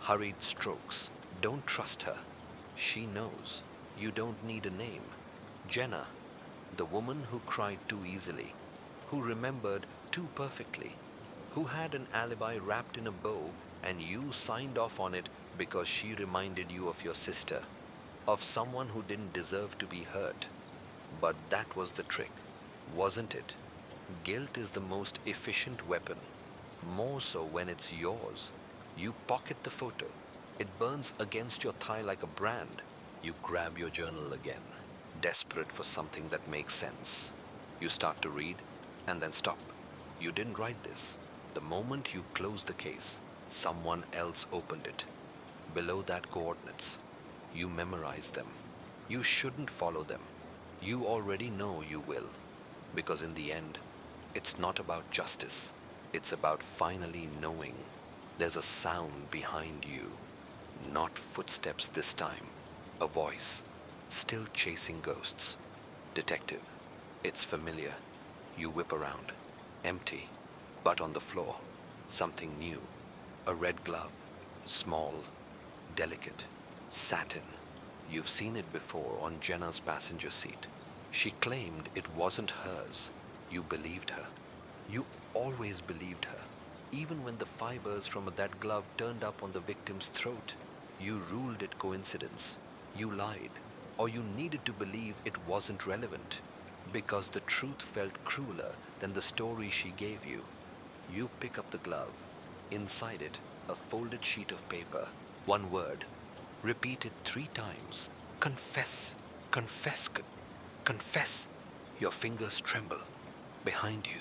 hurried strokes. Don't trust her. She knows. You don't need a name. Jenna, the woman who cried too easily, who remembered too perfectly, who had an alibi wrapped in a bow, and you signed off on it because she reminded you of your sister, of someone who didn't deserve to be hurt. But that was the trick, wasn't it? Guilt is the most efficient weapon, more so when it's yours. You pocket the photo. It burns against your thigh like a brand. You grab your journal again, desperate for something that makes sense. You start to read, and then stop. You didn't write this. The moment you close the case, someone else opened it. Below that coordinates. You memorize them. You shouldn't follow them. You already know you will, because in the end, it's not about justice. It's about finally knowing there's a sound behind you. Not footsteps this time, a voice, still chasing ghosts. Detective, it's familiar. You whip around, empty, but on the floor, something new. A red glove, small, delicate, satin. You've seen it before on Jenna's passenger seat. She claimed it wasn't hers. You believed her. You always believed her. Even when the fibers from that glove turned up on the victim's throat, you ruled it coincidence. You lied, or you needed to believe it wasn't relevant, because the truth felt crueler than the story she gave you. You pick up the glove. Inside it, a folded sheet of paper. One word, repeated 3 times. Confess, confess, confess. Your fingers tremble. Behind you,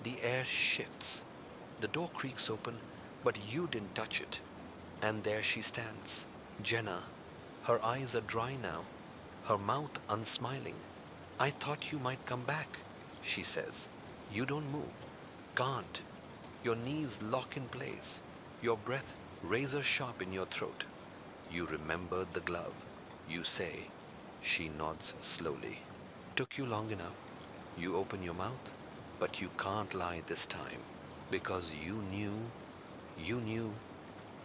the air shifts. The door creaks open, but you didn't touch it. And there she stands, Jenna. Her eyes are dry now, her mouth unsmiling. I thought you might come back, she says. You don't move. Can't. Your knees lock in place. Your breath razor sharp in your throat. You remembered the glove. You say. She nods slowly. Took you long enough. You open your mouth, but you can't lie this time, because you knew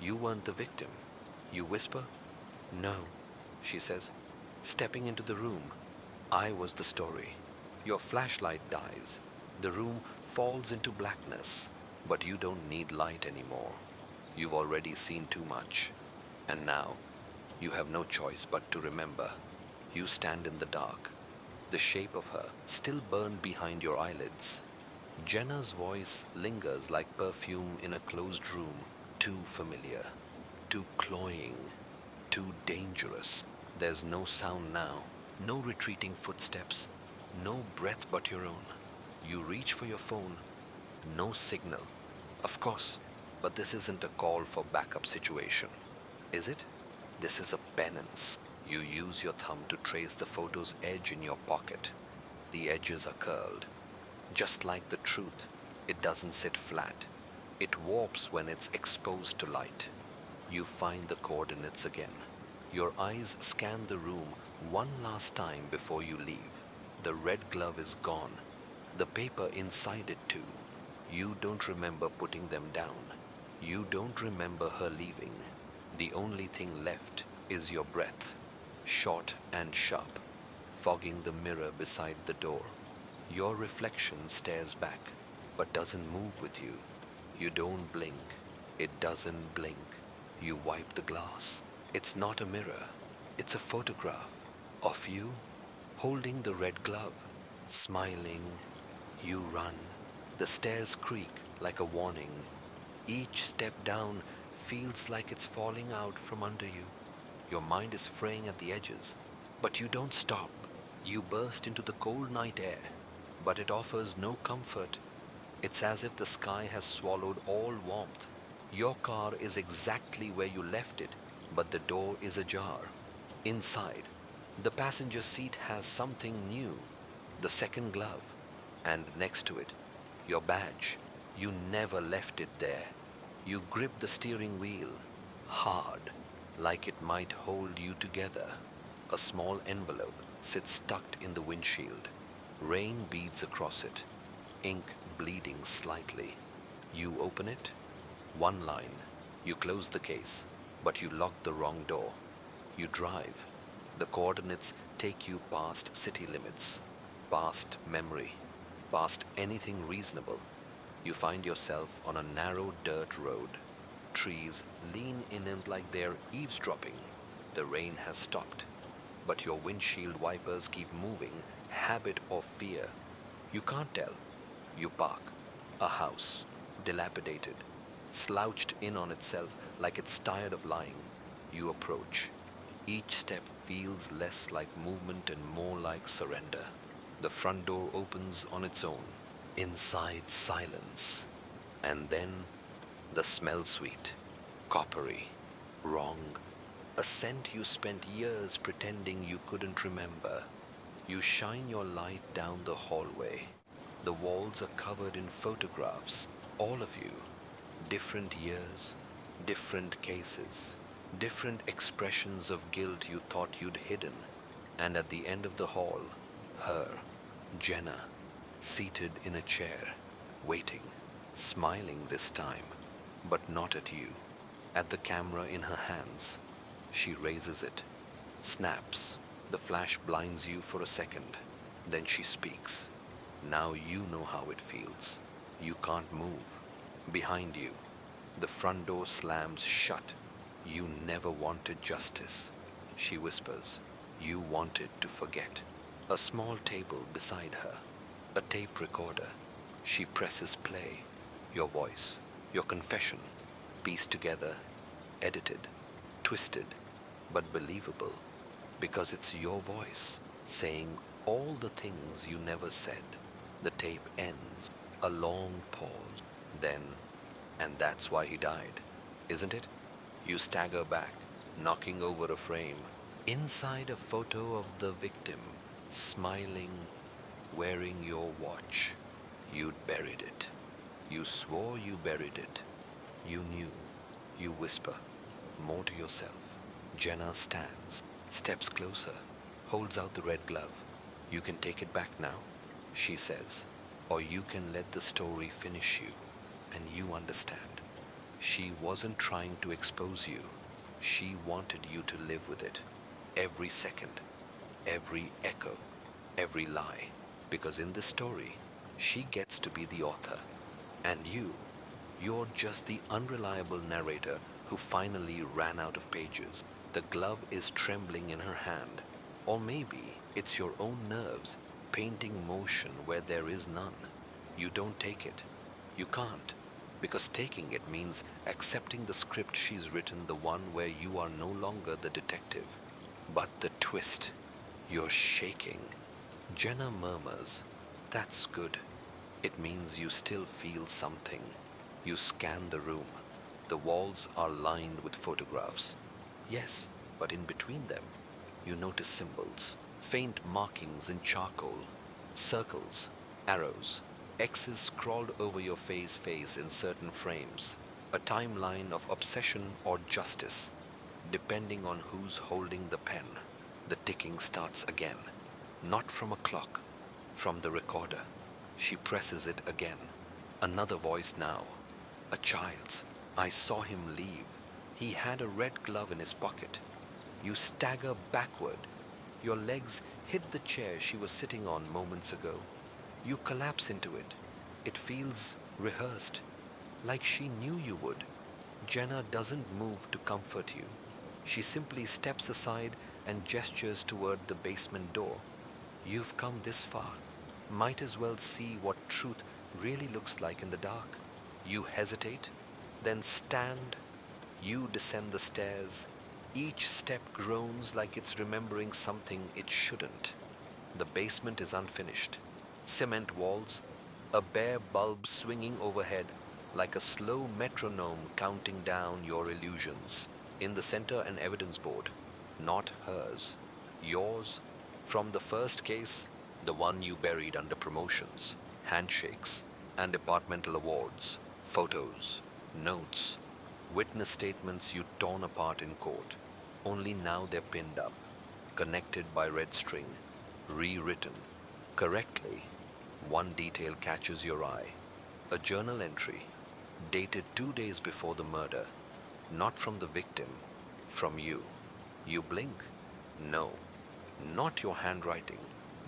you weren't the victim. You whisper, no, she says, stepping into the room. I was the story. Your flashlight dies. The room falls into blackness, but you don't need light anymore. You've already seen too much. And now, you have no choice but to remember. You stand in the dark. The shape of her still burned behind your eyelids. Jenna's voice lingers like perfume in a closed room, too familiar, too cloying, too dangerous. There's no sound now, no retreating footsteps, no breath but your own. You reach for your phone, no signal. Of course, but this isn't a call for backup situation, is it? This is a penance. You use your thumb to trace the photo's edge in your pocket. The edges are curled. Just like the truth, it doesn't sit flat. It warps when it's exposed to light. You find the coordinates again. Your eyes scan the room one last time before you leave. The red glove is gone. The paper inside it too. You don't remember putting them down. You don't remember her leaving. The only thing left is your breath, short and sharp, fogging the mirror beside the door. Your reflection stares back, but doesn't move with you. You don't blink. It doesn't blink. You wipe the glass. It's not a mirror. It's a photograph of you holding the red glove, smiling. You run. The stairs creak like a warning. Each step down feels like it's falling out from under you. Your mind is fraying at the edges, but you don't stop. You burst into the cold night air, but it offers no comfort. It's as if the sky has swallowed all warmth. Your car is exactly where you left it, but the door is ajar. Inside, the passenger seat has something new, the second glove, and next to it, your badge. You never left it there. You grip the steering wheel, hard, like it might hold you together. A small envelope sits tucked in the windshield. Rain beads across it, ink bleeding slightly. You open it. One line. You close the case, but you lock the wrong door. You drive. The coordinates take you past city limits, past memory, past anything reasonable. You find yourself on a narrow dirt road. Trees lean in it like they're eavesdropping. The rain has stopped, but your windshield wipers keep moving, habit or fear. You can't tell. You park. A house, dilapidated, slouched in on itself like it's tired of lying. You approach. Each step feels less like movement and more like surrender. The front door opens on its own. Inside, silence. And then the smell sweet, coppery, wrong. A scent you spent years pretending you couldn't remember. You shine your light down the hallway. The walls are covered in photographs, all of you. Different years, different cases, different expressions of guilt you thought you'd hidden. And at the end of the hall, her, Jenna, seated in a chair, waiting, smiling this time, but not at you. At the camera in her hands, she raises it, snaps. The flash blinds you for a second. Then she speaks. Now you know how it feels. You can't move. Behind you, the front door slams shut. You never wanted justice, she whispers. You wanted to forget. A small table beside her, a tape recorder. She presses play. Your voice, your confession, pieced together, edited, twisted, but believable, because it's your voice saying all the things you never said. The tape ends, a long pause, then, and that's why he died, isn't it? You stagger back, knocking over a frame. Inside a photo of the victim, smiling, wearing your watch. You'd buried it. You swore you buried it. You knew. You whisper, more to yourself. Jenna stands, steps closer, holds out the red glove. You can take it back now, she says, or you can let the story finish you, and you understand. She wasn't trying to expose you. She wanted you to live with it. Every second, every echo, every lie. Because in this story, she gets to be the author. And you're just the unreliable narrator who finally ran out of pages. The glove is trembling in her hand. Or maybe it's your own nerves painting motion where there is none. You don't take it. You can't. Because taking it means accepting the script she's written, the one where you are no longer the detective. But the twist. You're shaking. Jenna murmurs, that's good. It means you still feel something. You scan the room. The walls are lined with photographs. Yes, but in between them, you notice symbols, faint markings in charcoal, circles, arrows, X's scrawled over your face in certain frames, a timeline of obsession or justice, depending on who's holding the pen. The ticking starts again, not from a clock, from the recorder. She presses it again. Another voice now, a child's. I saw him leave. He had a red glove in his pocket. You stagger backward. Your legs hit the chair she was sitting on moments ago. You collapse into it. It feels rehearsed, like she knew you would. Jenna doesn't move to comfort you. She simply steps aside and gestures toward the basement door. You've come this far. Might as well see what truth really looks like in the dark. You hesitate, then stand. You descend the stairs. Each step groans like it's remembering something it shouldn't. The basement is unfinished. Cement walls, a bare bulb swinging overhead like a slow metronome counting down your illusions. In the center, an evidence board, not hers, yours. From the first case, the one you buried under promotions, handshakes, and departmental awards, photos, notes, witness statements you torn apart in court. Only now they're pinned up, connected by red string, rewritten. Correctly, one detail catches your eye. A journal entry, dated 2 days before the murder. Not from the victim, from you. You blink. No, not your handwriting,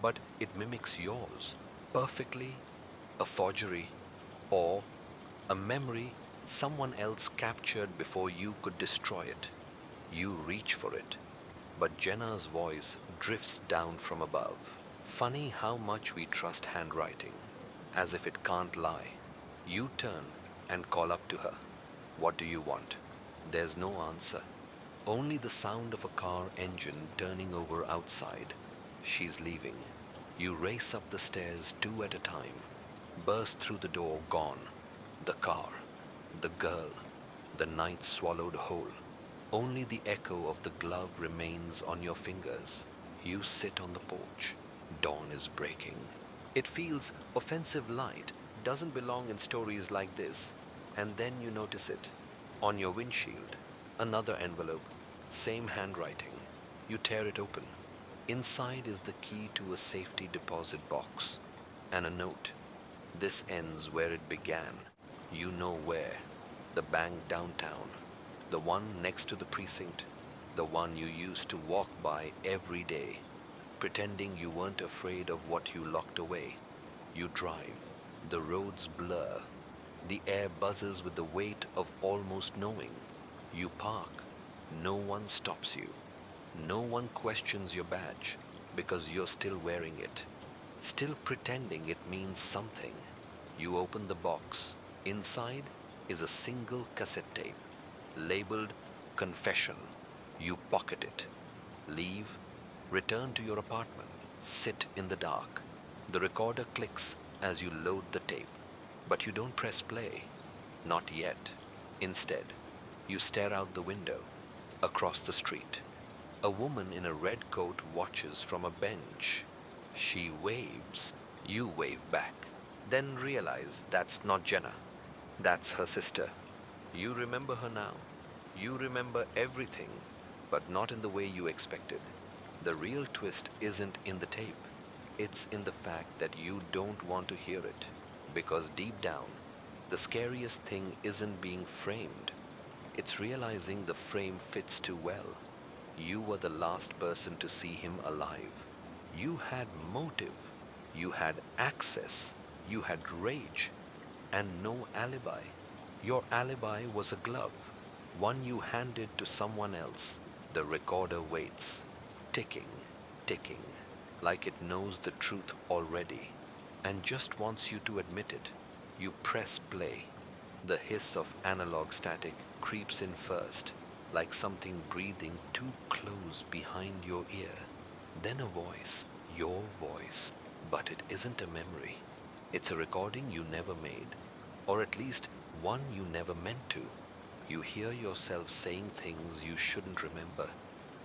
but it mimics yours. Perfectly. A forgery. Or a memory someone else captured before you could destroy it. You reach for it, but Jenna's voice drifts down from above. Funny how much we trust handwriting, as if it can't lie. You turn and call up to her. What do you want? There's no answer. Only the sound of a car engine turning over outside. She's leaving. You race up the stairs 2 at a time. Burst through the door, gone. The car. The girl. The night swallowed whole. Only the echo of the glove remains on your fingers. You sit on the porch. Dawn is breaking. It feels offensive light doesn't belong in stories like this. And then you notice it. On your windshield, another envelope, same handwriting. You tear it open. Inside is the key to a safety deposit box and a note. This ends where it began. You know where. The bank downtown. The one next to the precinct. The one you used to walk by every day, pretending you weren't afraid of what you locked away. You drive. The roads blur. The air buzzes with the weight of almost knowing. You park. No one stops you. No one questions your badge because you're still wearing it, still pretending it means something. You open the box. Inside is a single cassette tape, labeled Confession. You pocket it, leave, return to your apartment, sit in the dark. The recorder clicks as you load the tape, but you don't press play. Not yet. Instead, you stare out the window, across the street. A woman in a red coat watches from a bench. She waves. You wave back. Then realize that's not Jenna. That's her sister. You remember her now. You remember everything, but not in the way you expected. The real twist isn't in the tape. It's in the fact that you don't want to hear it. Because deep down, the scariest thing isn't being framed. It's realizing the frame fits too well. You were the last person to see him alive. You had motive. You had access. You had rage. And no alibi. Your alibi was a glove, one you handed to someone else. The recorder waits, ticking, ticking, like it knows the truth already, and just wants you to admit it. You press play. The hiss of analog static creeps in first, like something breathing too close behind your ear. Then a voice, your voice, but it isn't a memory. It's a recording you never made, or at least one you never meant to. You hear yourself saying things you shouldn't remember,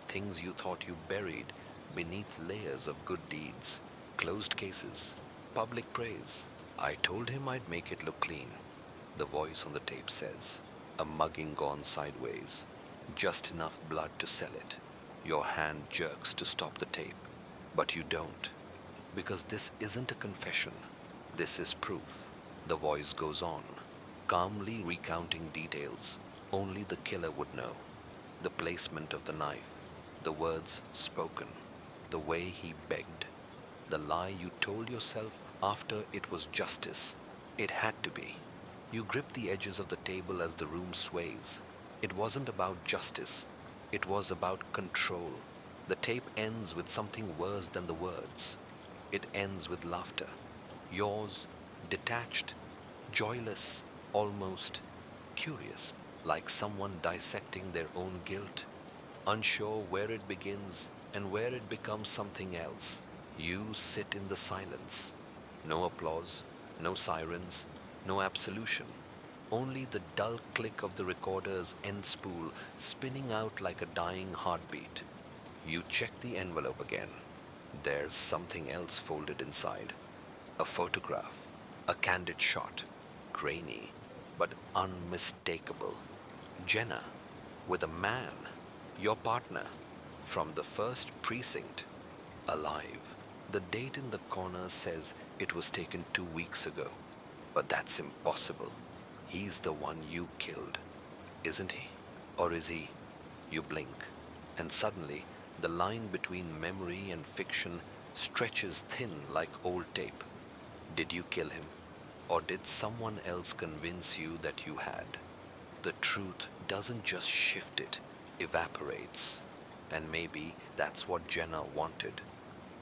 things you thought you buried beneath layers of good deeds, closed cases, public praise. I told him I'd make it look clean, the voice on the tape says, a mugging gone sideways, just enough blood to sell it. Your hand jerks to stop the tape, but you don't, because this isn't a confession. This is proof. The voice goes on, calmly recounting details only the killer would know. The placement of the knife, the words spoken, the way he begged, the lie you told yourself after it was justice. It had to be. You grip the edges of the table as the room sways. It wasn't about justice. It was about control. The tape ends with something worse than the words. It ends with laughter. Yours, detached, joyless, almost curious, like someone dissecting their own guilt, unsure where it begins and where it becomes something else. You sit in the silence. No applause, no sirens, no absolution. Only the dull click of the recorder's end spool spinning out like a dying heartbeat. You check the envelope again. There's something else folded inside. A photograph, a candid shot, grainy, but unmistakable. Jenna, with a man, your partner, from the first precinct, alive. The date in the corner says it was taken 2 weeks ago, but that's impossible. He's the one you killed, isn't he? Or is he? You blink, and suddenly the line between memory and fiction stretches thin like old tape. Did you kill him? Or did someone else convince you that you had? The truth doesn't just shift, it evaporates. And maybe that's what Jenna wanted.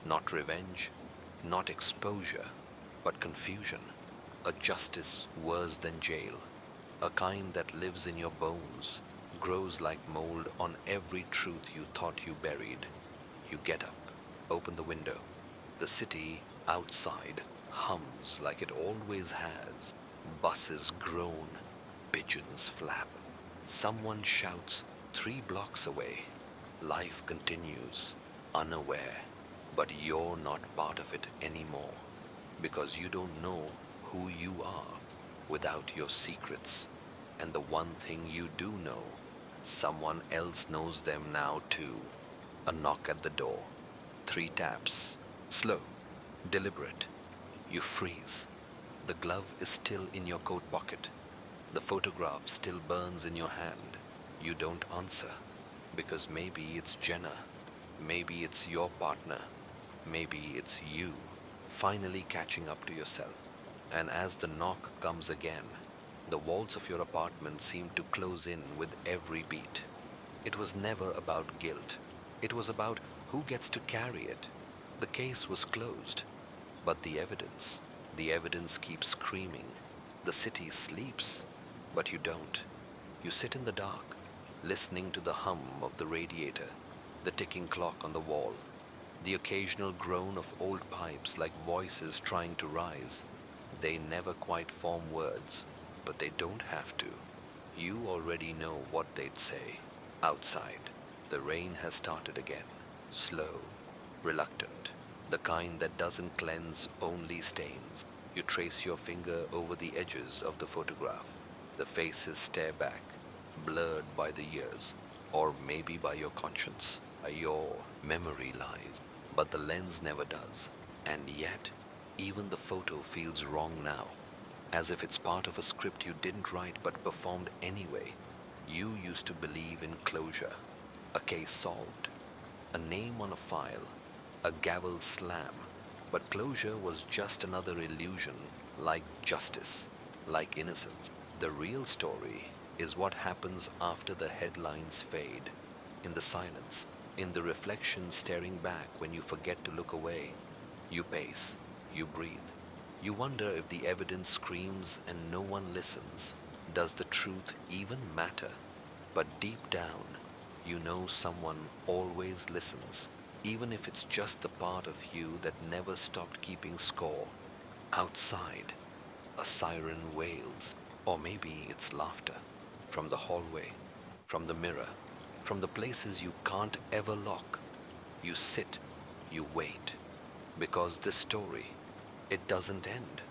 Not revenge, not exposure, but confusion. A justice worse than jail. A kind that lives in your bones, grows like mold on every truth you thought you buried. You get up, open the window. The city outside hums like it always has. Buses groan, pigeons flap. Someone shouts 3 blocks away. Life continues, unaware. but you're not part of it anymore because you don't know who you are without your secrets. And the one thing you do know, someone else knows them now too. A knock at the door, 3 taps, slow, deliberate. You freeze. The glove is still in your coat pocket. The photograph still burns in your hand. You don't answer because maybe it's Jenna, maybe it's your partner, maybe it's you finally catching up to yourself. And as the knock comes again, the walls of your apartment seem to close in with every beat. It was never about guilt. It was about who gets to carry it. The case was closed, but the evidence keeps screaming. The city sleeps, but you don't. You sit in the dark, listening to the hum of the radiator, the ticking clock on the wall, the occasional groan of old pipes like voices trying to rise. They never quite form words, but they don't have to. You already know what they'd say. Outside, the rain has started again, slow, reluctant, the kind that doesn't cleanse, only stains. You trace your finger over the edges of the photograph. The faces stare back, blurred by the years, or maybe by your conscience, by your memory lies. But the lens never does. And yet, even the photo feels wrong now, as if it's part of a script you didn't write but performed anyway. You used to believe in closure, a case solved, a name on a file, a gavel slam. But closure was just another illusion, like justice, like innocence. The real story is what happens after the headlines fade, in the silence, in the reflection staring back when you forget to look away. You pace, you breathe. You wonder if the evidence screams and no one listens. Does the truth even matter? But deep down, you know someone always listens, even if it's just the part of you that never stopped keeping score. Outside, a siren wails, or maybe it's laughter, from the hallway, from the mirror, from the places you can't ever lock. You sit, you wait, because this story, it doesn't end.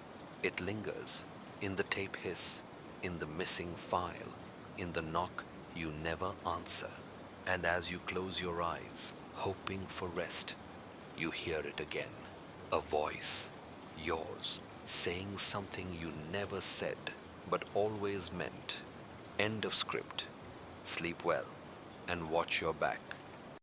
It lingers, in the tape hiss, in the missing file, in the knock you never answer. And as you close your eyes, hoping for rest, you hear it again. A voice, yours, saying something you never said, but always meant. End of script. Sleep well, and watch your back.